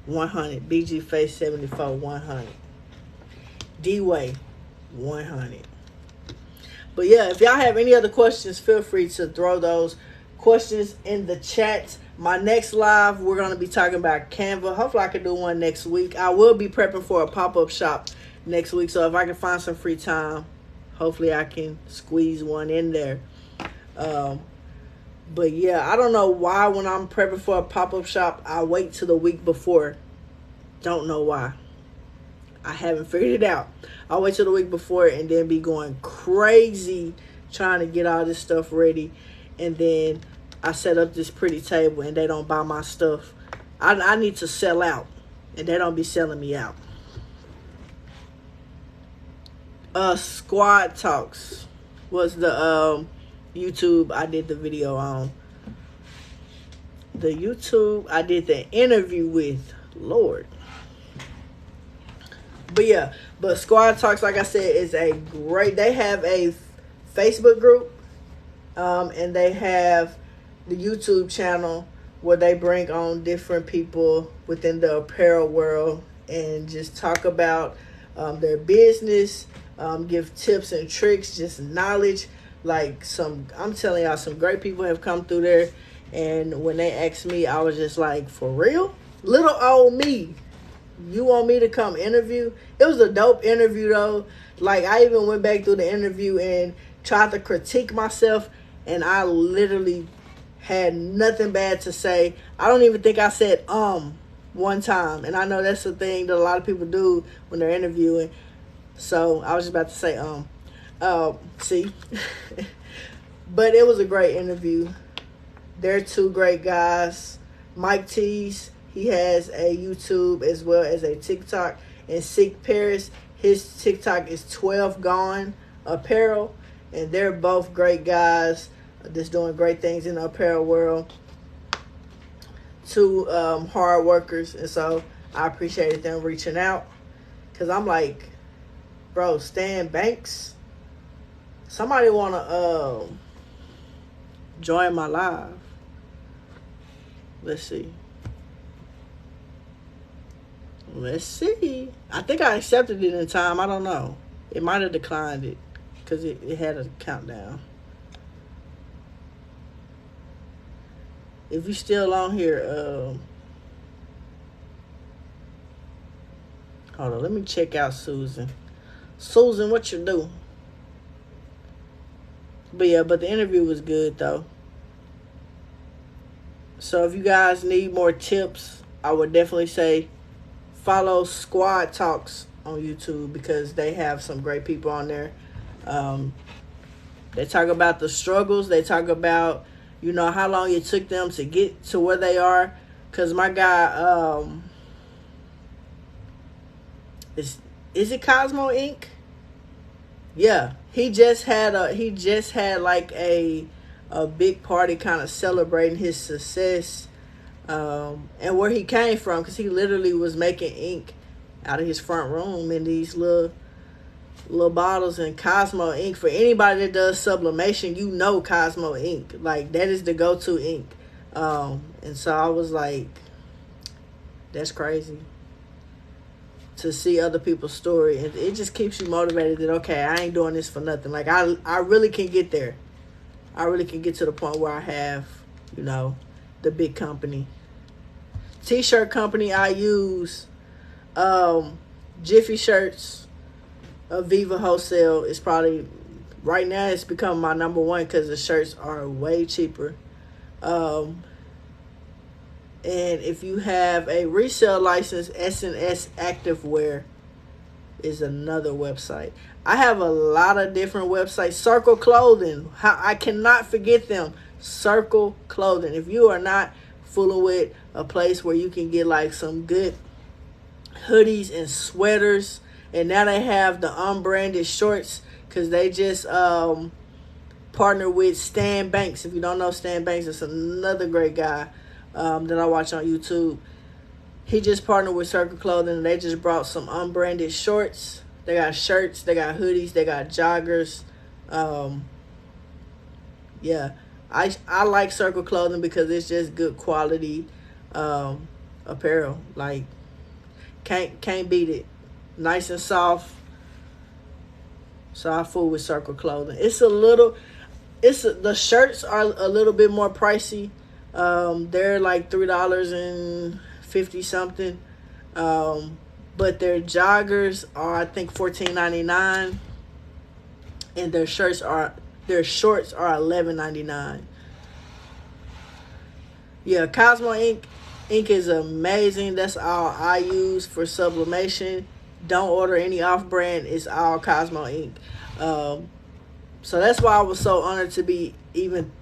100. BG Face 74, 100. D-Way, 100. But yeah, if y'all have any other questions, feel free to throw those questions in the chat. My next live, we're going to be talking about Canva. Hopefully I can do one next week. I will be prepping for a pop-up shop next week. So if I can find some free time, hopefully I can squeeze one in there. But yeah, I don't know why when I'm prepping for a pop-up shop, I wait till the week before. Don't know why. I haven't figured it out. I'll wait till the week before and then be going crazy trying to get all this stuff ready. And then I set up this pretty table and they don't buy my stuff. I need to sell out, and they don't be selling me out. Squad Talks was the YouTube I did the video on. The YouTube I did the interview with, Lord. But yeah, but Squad Talks, like I said, is a great, they have a Facebook group, and they have the YouTube channel where they bring on different people within the apparel world and just talk about their business, give tips and tricks, just knowledge. Like I'm telling y'all, some great people have come through there. And when they asked me, I was just like, for real? Little old me, you want me to come interview? It was a dope interview though. Like, I even went back through the interview and tried to critique myself, and I literally had nothing bad to say. I don't even think I said one time, and I know that's the thing that a lot of people do when they're interviewing. So I was just about to say see. But it was a great interview. They're two great guys. Mike Tees, he has a YouTube as well as a TikTok. And Seek Paris, his TikTok is 12 Gone Apparel. And they're both great guys that's doing great things in the apparel world. Two hard workers. And so I appreciated them reaching out. Because I'm like, bro, Stan Banks, somebody want to join my live. Let's see. I think I accepted it in time. I don't know. It might have declined it because it had a countdown. If you're still on here, hold on. Let me check out Susan. Susan, what you do? But yeah, but the interview was good though. So if you guys need more tips, I would definitely say follow Squad Talks on YouTube because they have some great people on there. They talk about the struggles. They talk about, you know, how long it took them to get to where they are. Because my guy, is it Cosmo Ink? Yeah, he just had like a big party kind of celebrating his success, and where he came from, because he literally was making ink out of his front room in these little bottles. And Cosmo Ink, for anybody that does sublimation, you know Cosmo Ink, like that is the go-to ink. And so I was like, that's crazy to see other people's story, and it just keeps you motivated that, okay, I ain't doing this for nothing. Like I really can get there. I really can get to the point where I have, you know, the big company. T-shirt company I use, Jiffy Shirts, Aviva Wholesale is probably, right now it's become my number one because the shirts are way cheaper. And if you have a resale license, S&S Activewear is another website. I have a lot of different websites. Circle Clothing, I cannot forget them. Circle Clothing. If you are not fooling with a place where you can get like some good hoodies and sweaters, and now they have the unbranded shorts because they just partner with Stan Banks. If you don't know Stan Banks, it's another great guy that I watch on YouTube. He just partnered with Circle Clothing, and they just brought some unbranded shorts. They got shirts, they got hoodies, they got joggers. Yeah, I like Circle Clothing because it's just good quality apparel. Like, can't beat it. Nice and soft. So I fool with Circle Clothing. The shirts are a little bit more pricey. They're like $3.50 something. But their joggers are, I think, $14.99, and their shorts are $11.99. Yeah, Cosmo Ink is amazing. That's all I use for sublimation. Don't order any off-brand. It's all Cosmo Ink. So that's why I was so honored to be even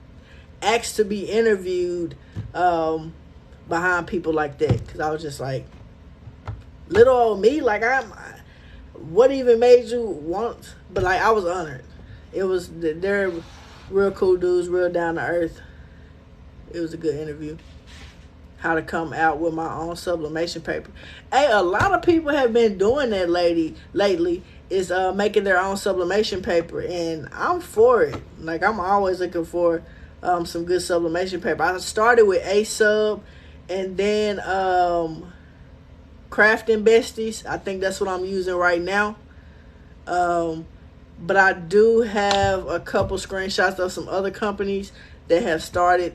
asked to be interviewed behind people like that, because I was just like, little old me, like, what even made you want? But like, I was honored. They're real cool dudes, real down to earth. It was a good interview. How to come out with my own sublimation paper. Hey, a lot of people have been doing that lately, is making their own sublimation paper, and I'm for it. Like, I'm always looking for some good sublimation paper. I started with A-Sub, and then Crafting Besties. I think that's what I'm using right now. But I do have a couple screenshots of some other companies that have started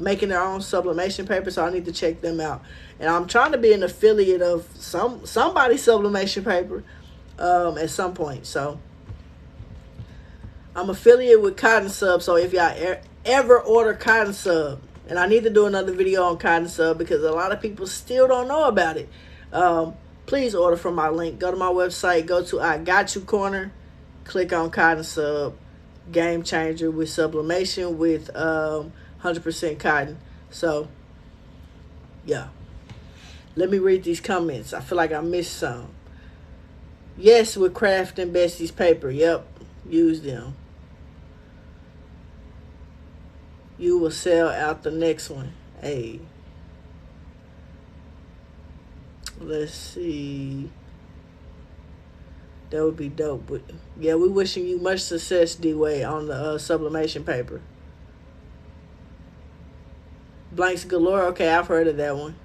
making their own sublimation paper, so I need to check them out. And I'm trying to be an affiliate of somebody's sublimation paper at some point. So I'm affiliate with Cotton Sub, so if y'all ever order Cotton Sub, and I need to do another video on Cotton Sub because a lot of people still don't know about it. Please order from my link. Go to my website. Go to I Got You Corner. Click on Cotton Sub. Game changer with sublimation with 100% cotton. So, yeah. Let me read these comments. I feel like I missed some. Yes, with Crafting Besties paper. Yep. Use them. You will sell out the next one. Hey. Let's see. That would be dope. But yeah, we wishing you much success, D-Way, on the sublimation paper. Blanks Galore. Okay, I've heard of that one.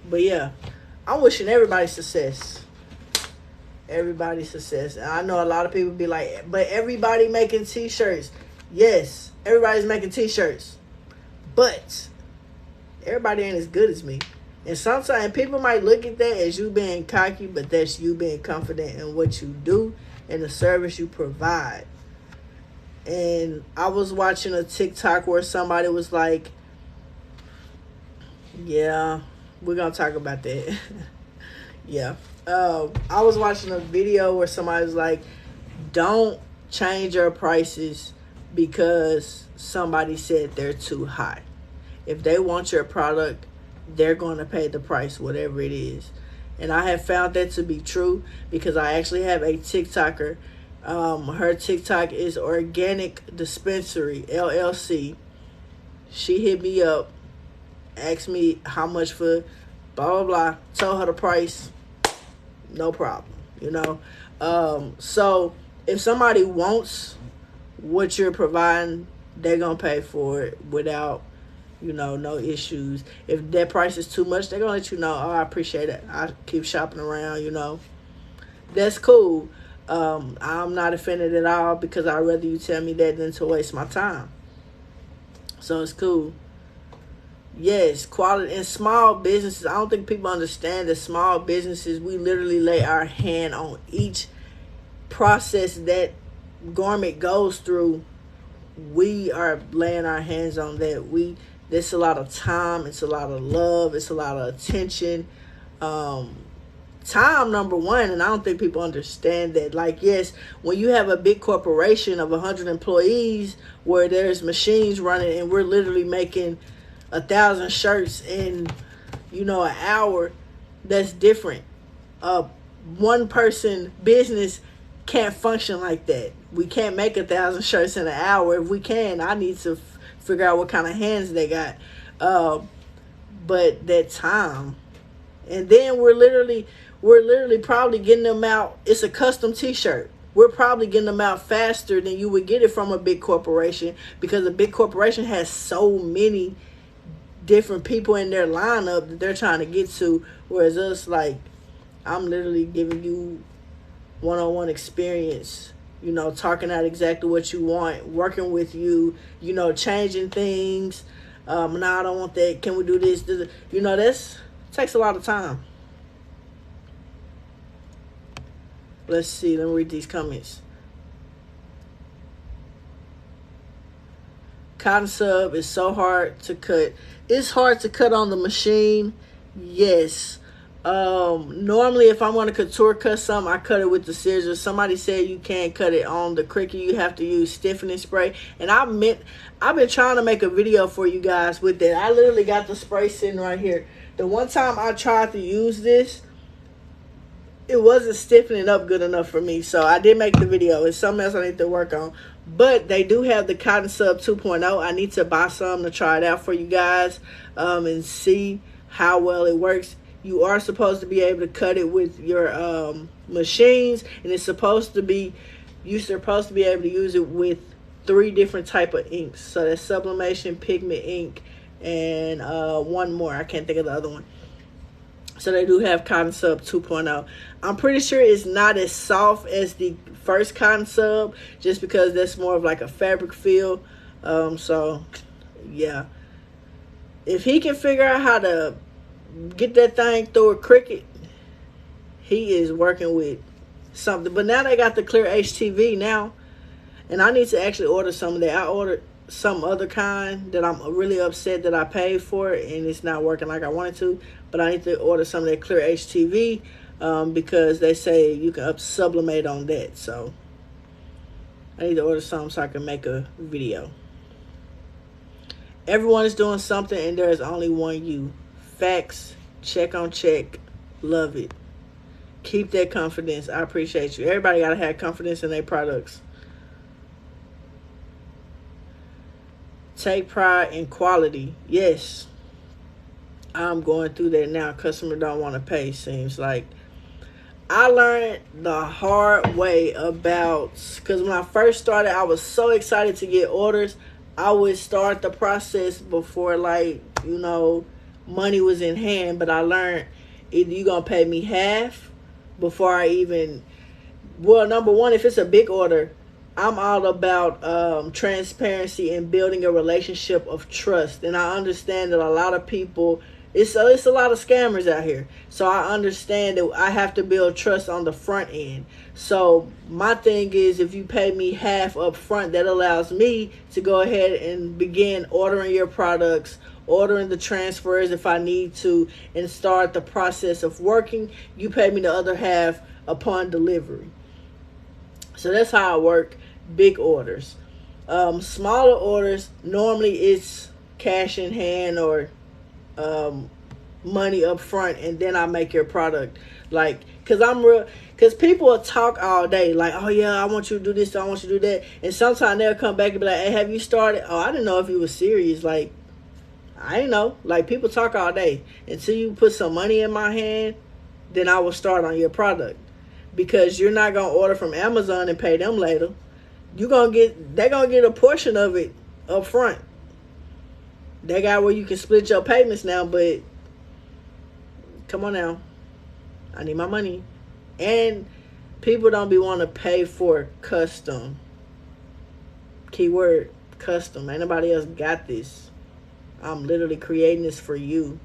But yeah, I'm wishing everybody success. Everybody success. And I know a lot of people be like, but everybody making t-shirts. Yes, everybody's making t-shirts. But everybody ain't as good as me. And sometimes people might look at that as you being cocky, but that's you being confident in what you do and the service you provide. And I was watching a TikTok where somebody was like, yeah, we're going to talk about that. Yeah. I was watching a video where somebody was like, don't change your prices because somebody said they're too high. If they want your product, they're going to pay the price, whatever it is. And I have found that to be true because I actually have a TikToker. Her TikTok is Organic Dispensary, LLC. She hit me up, asked me how much for blah, blah, blah. Told her the price. No problem, you know. So if somebody wants what you're providing, they're going to pay for it without, you know, no issues. If that price is too much, they're going to let you know, oh, I appreciate it. I keep shopping around, you know. That's cool. I'm not offended at all because I'd rather you tell me that than to waste my time. So it's cool. Yes, quality in small businesses. I don't think people understand that small businesses, we literally lay our hand on each process that garment goes through. We are laying our hands on that. There's a lot of time. It's a lot of love. It's a lot of attention. Time, number one, and I don't think people understand that. Like, yes, when you have a big corporation of 100 employees where there's machines running and we're literally making 1,000 shirts in, you know, an hour, that's different. One person business can't function like that. We can't make 1,000 shirts in an hour. If we can, I need to figure out what kind of hands they got. But that time, and then we're literally probably getting them out. It's a custom t-shirt. We're probably getting them out faster than you would get it from a big corporation because a big corporation has so many different people in their lineup that they're trying to get to, whereas us, like, I'm literally giving you one-on-one experience, you know, talking out exactly what you want, working with you, you know, changing things. No, I don't want that. Can we do this? You know, takes a lot of time. Let's see. Let me read these comments. Cotton Sub is so hard to cut. It's hard to cut on the machine. Yes. Normally if I'm going to couture cut something, I cut it with the scissors. Somebody said you can't cut it on the Cricut, you have to use stiffening spray, and I've been trying to make a video for you guys with that. I literally got the spray sitting right here. The one time I tried to use this, it wasn't stiffening up good enough for me, so I did make the video. It's something else I need to work on. But they do have the Cotton Sub 2.0. I need to buy some to try it out for you guys, and see how well it works. You are supposed to be able to cut it with your machines, and it's supposed to be, you're supposed to be able to use it with 3 different type of inks. So that's Sublimation Pigment Ink and one more. I can't think of the other one. So they do have Cotton Sub 2.0. I'm pretty sure it's not as soft as the first Cotton Sub, just because that's more of like a fabric feel. So yeah, if he can figure out how to get that thing through a Cricut, he is working with something. But now they got the clear HTV now, and I need to actually order some of that. I ordered some other kind that I'm really upset that I paid for it and it's not working like I wanted to, but I need to order some of that clear HTV because they say you can sublimate on that. So I need to order some so I can make a video. Everyone is doing something and there is only one you. Facts, check on check, love it. Keep that confidence. I appreciate you. Everybody gotta have confidence in their products. Take pride in quality. Yes, I'm going through that now. Customer don't want to pay, seems like. I learned the hard way about, because when I first started, I was so excited to get orders. I would start the process before, like, you know, money was in hand. But I learned either you're going to pay me half before I even, well, number one, if it's a big order, I'm all about transparency and building a relationship of trust. And I understand that a lot of people, it's a lot of scammers out here. So I understand that I have to build trust on the front end. So my thing is, if you pay me half up front, that allows me to go ahead and begin ordering your products, ordering the transfers if I need to, and start the process of working. You pay me the other half upon delivery. So that's how I work. Big orders. Smaller orders, normally it's cash in hand or money up front, and then I make your product. Like, because people will talk all day like, oh yeah, I want you to do this, I want you to do that, and sometimes they'll come back and be like, hey, have you started? Oh, I didn't know if you were serious. Like, I didn't know. Like, people talk all day. Until you put some money in my hand, then I will start on your product, because you're not gonna order from Amazon and pay them later. They're gonna get a portion of it up front. They got where you can split your payments now, but come on now, I need my money. And people don't be want to pay for custom. Keyword custom. Ain't nobody else got this. I'm literally creating this for you.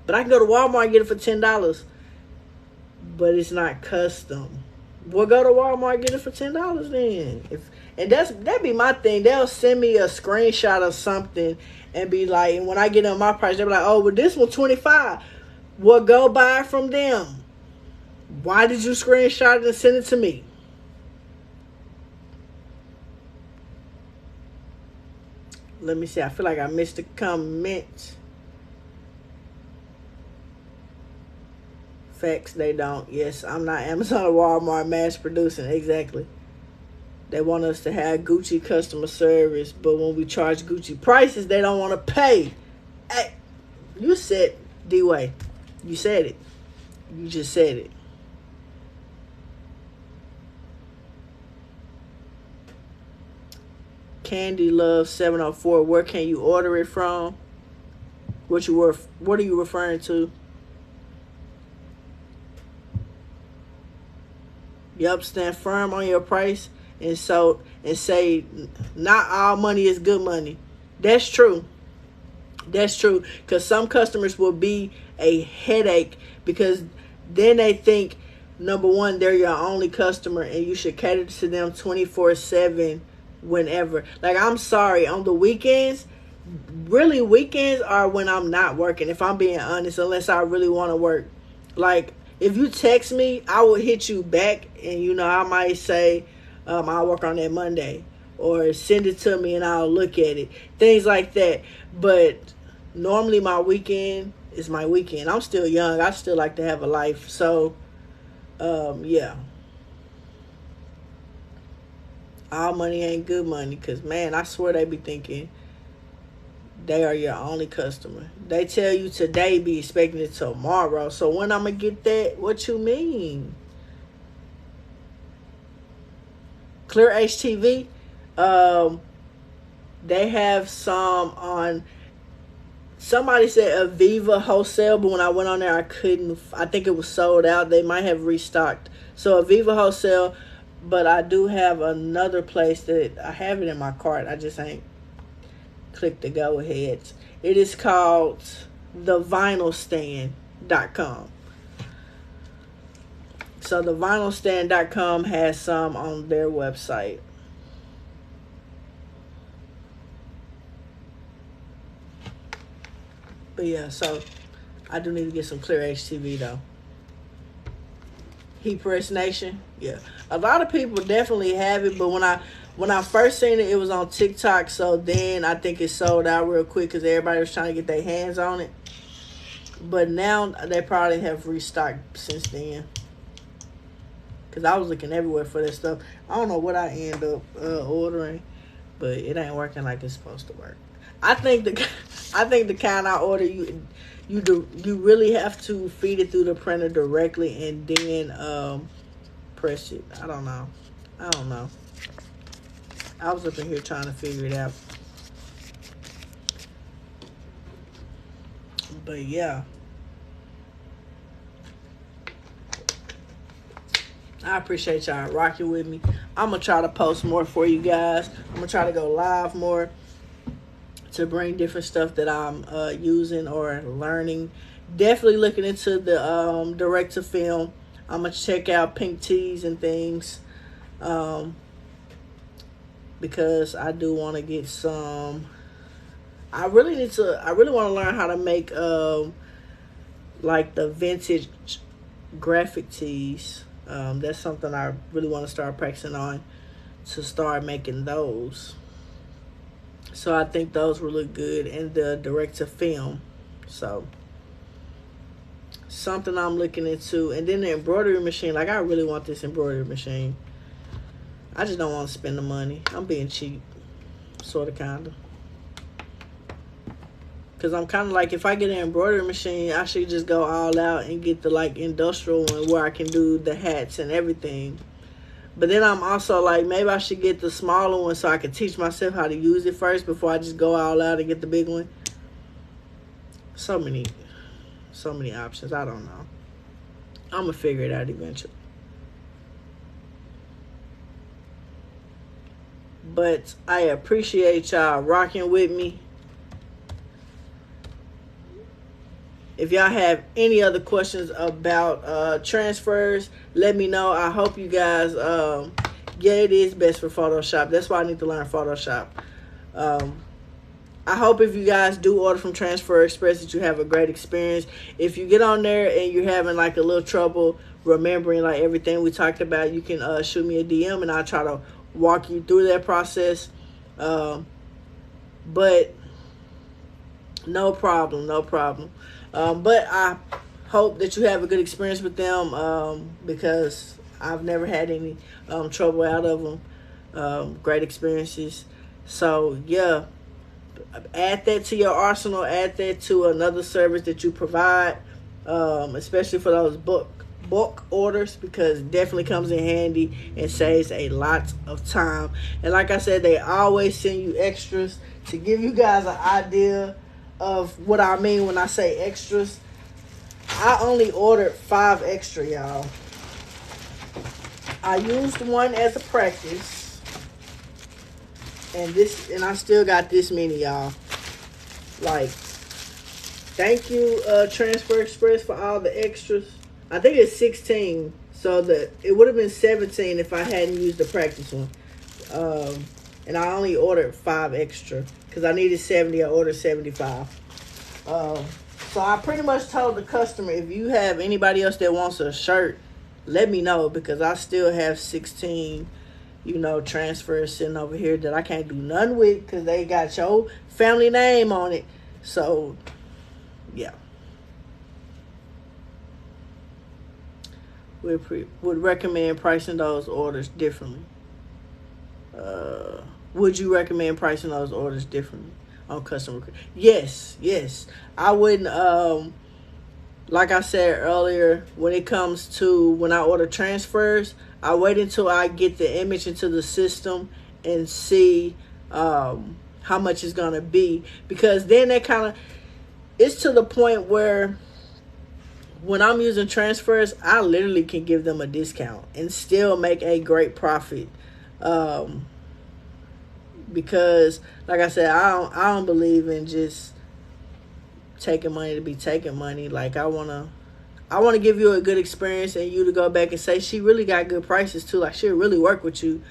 But I can go to Walmart and get it for $10, but it's not custom. Well, go to Walmart and get it for $10 then. That'd be my thing. They'll send me a screenshot of something and be like, and when I get on my price, they'll be like, oh, well, this one's $25. Well, go buy it from them. Why did you screenshot it and send it to me? Let me see. I feel like I missed a comment. Facts, they don't. Yes, I'm not Amazon or Walmart mass producing. Exactly. They want us to have Gucci customer service, but when we charge Gucci prices, they don't want to pay. Hey, you said, D-Way. You said it. You just said it. Candy Love 704. Where can you order it from? What are you referring to? Yup, stand firm on your price and say not all money is good money. That's true. That's true. Because some customers will be a headache, because then they think, number one, they're your only customer and you should cater to them 24/7 whenever. Like, I'm sorry, on the weekends, really weekends are when I'm not working, if I'm being honest, unless I really want to work. Like, if you text me, I will hit you back, and you know, I might say, I'll work on that Monday, or send it to me and I'll look at it. Things like that. But normally my weekend is my weekend. I'm still young. I still like to have a life. So, yeah. All money ain't good money, because, man, I swear they be thinking they are your only customer. They tell you today, be expecting it tomorrow. So when I'm going to get that, what you mean? Clear HTV, they have some on, somebody said Aviva Wholesale, but when I went on there, I couldn't, I think it was sold out. They might have restocked. So Aviva Wholesale, but I do have another place that I have it in my cart. I just ain't click the go ahead. It is called thevinylstand.com. So thevinylstand.com has some on their website. But yeah, so I do need to get some clear HTV though. Heat Press Nation, yeah. A lot of people definitely have it, but when I first seen it, it was on TikTok, so then I think it sold out real quick because everybody was trying to get their hands on it. But now they probably have restocked since then. Because I was looking everywhere for this stuff. I don't know what I end up ordering, but it ain't working like it's supposed to work. I think the kind I order, you really have to feed it through the printer directly and then press it. I don't know. I was up in here trying to figure it out. But yeah. I appreciate y'all rocking with me. I'm going to try to post more for you guys. I'm going to try to go live more to bring different stuff that I'm using or learning. Definitely looking into the direct-to-film. I'm going to check out pink tees and things. Because I do want to get some. I really want to learn how to make like the vintage graphic tees. That's something I really want to start practicing on, to start making those. So I think those will look good in the direct-to-film. So something I'm looking into. And then the embroidery machine. Like, I really want this embroidery machine. I just don't want to spend the money. I'm being cheap. Sort of, kind of. Because I'm kind of like, if I get an embroidery machine, I should just go all out and get the, like, industrial one where I can do the hats and everything. But then I'm also like, maybe I should get the smaller one so I can teach myself how to use it first before I just go all out and get the big one. So many options. I don't know. I'm going to figure it out eventually. But I appreciate y'all rocking with me. If y'all have any other questions about transfers, let me know. I hope you guys, yeah, it is best for Photoshop. That's why I need to learn Photoshop. I hope if you guys do order from Transfer Express that you have a great experience. If you get on there and you're having like a little trouble remembering like everything we talked about, you can shoot me a DM and I'll try to walk you through that process. But no problem. But I hope that you have a good experience with them, because I've never had any trouble out of them. Great experiences. So yeah, add that to your arsenal. Add that to another service that you provide, especially for those bulk orders, because it definitely comes in handy and saves a lot of time. And like I said, they always send you extras to give you guys an idea of what I mean when I say extras. I only ordered 5 extra, y'all. I used one as a practice, and I still got this many, y'all. Like, thank you, Transfer Express, for all the extras. I think it's 16, so it would have been 17 if I hadn't used the practice one. And I only ordered 5 extra because I needed 70. I ordered 75. So I pretty much told the customer, if you have anybody else that wants a shirt, let me know, because I still have 16, transfers sitting over here that I can't do nothing with because they got your family name on it. So, yeah. Would recommend pricing those orders differently. Would you recommend pricing those orders differently on customer? Yes. I wouldn't. Like I said earlier, when it comes to when I order transfers, I wait until I get the image into the system and see how much it's gonna be, because then it's to the point where when I'm using transfers, I literally can give them a discount and still make a great profit. Because like I said, I don't believe in just taking money to be taking money. Like I wanna give you a good experience and you to go back and say she really got good prices too. Like she'll really work with you.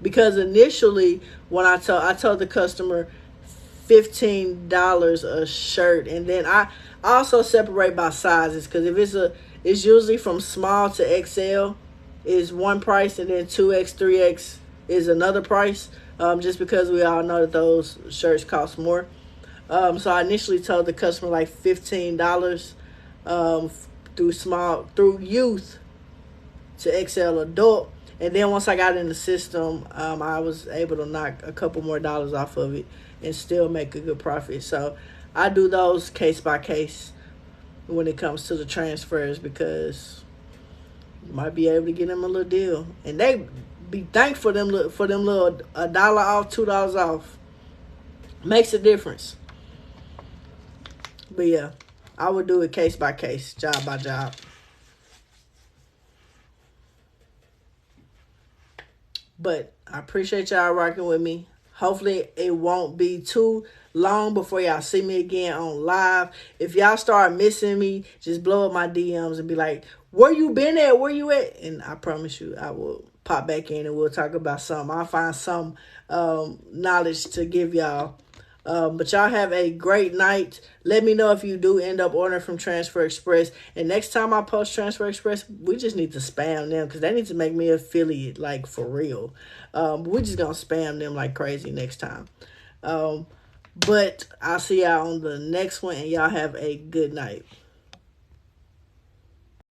Because initially when I told the customer $15 a shirt, and then I also separate by sizes, because if it's usually from small to XL is one price, and then 2X 3X is another price, just because we all know that those shirts cost more. So I initially told the customer like $15 through youth to XL adult. And then once I got in the system, I was able to knock a couple more dollars off of it and still make a good profit. So I do those case by case when it comes to the transfers, because you might be able to get them a little deal. And they be thankful for them little $1 off, $2 off. Makes a difference. But yeah, I would do it case by case, job by job. But I appreciate y'all rocking with me. Hopefully it won't be too long before y'all see me again on live. If y'all start missing me, just blow up my DMs and be like, where you been at? Where you at? And I promise you, I will pop back in and we'll talk about something. I'll find some knowledge to give y'all. But y'all have a great night. Let me know if you do end up ordering from Transfer Express. And next time I post Transfer Express, we just need to spam them, because they need to make me affiliate, like for real. We're just going to spam them like crazy next time. But I'll see y'all on the next one, and y'all have a good night.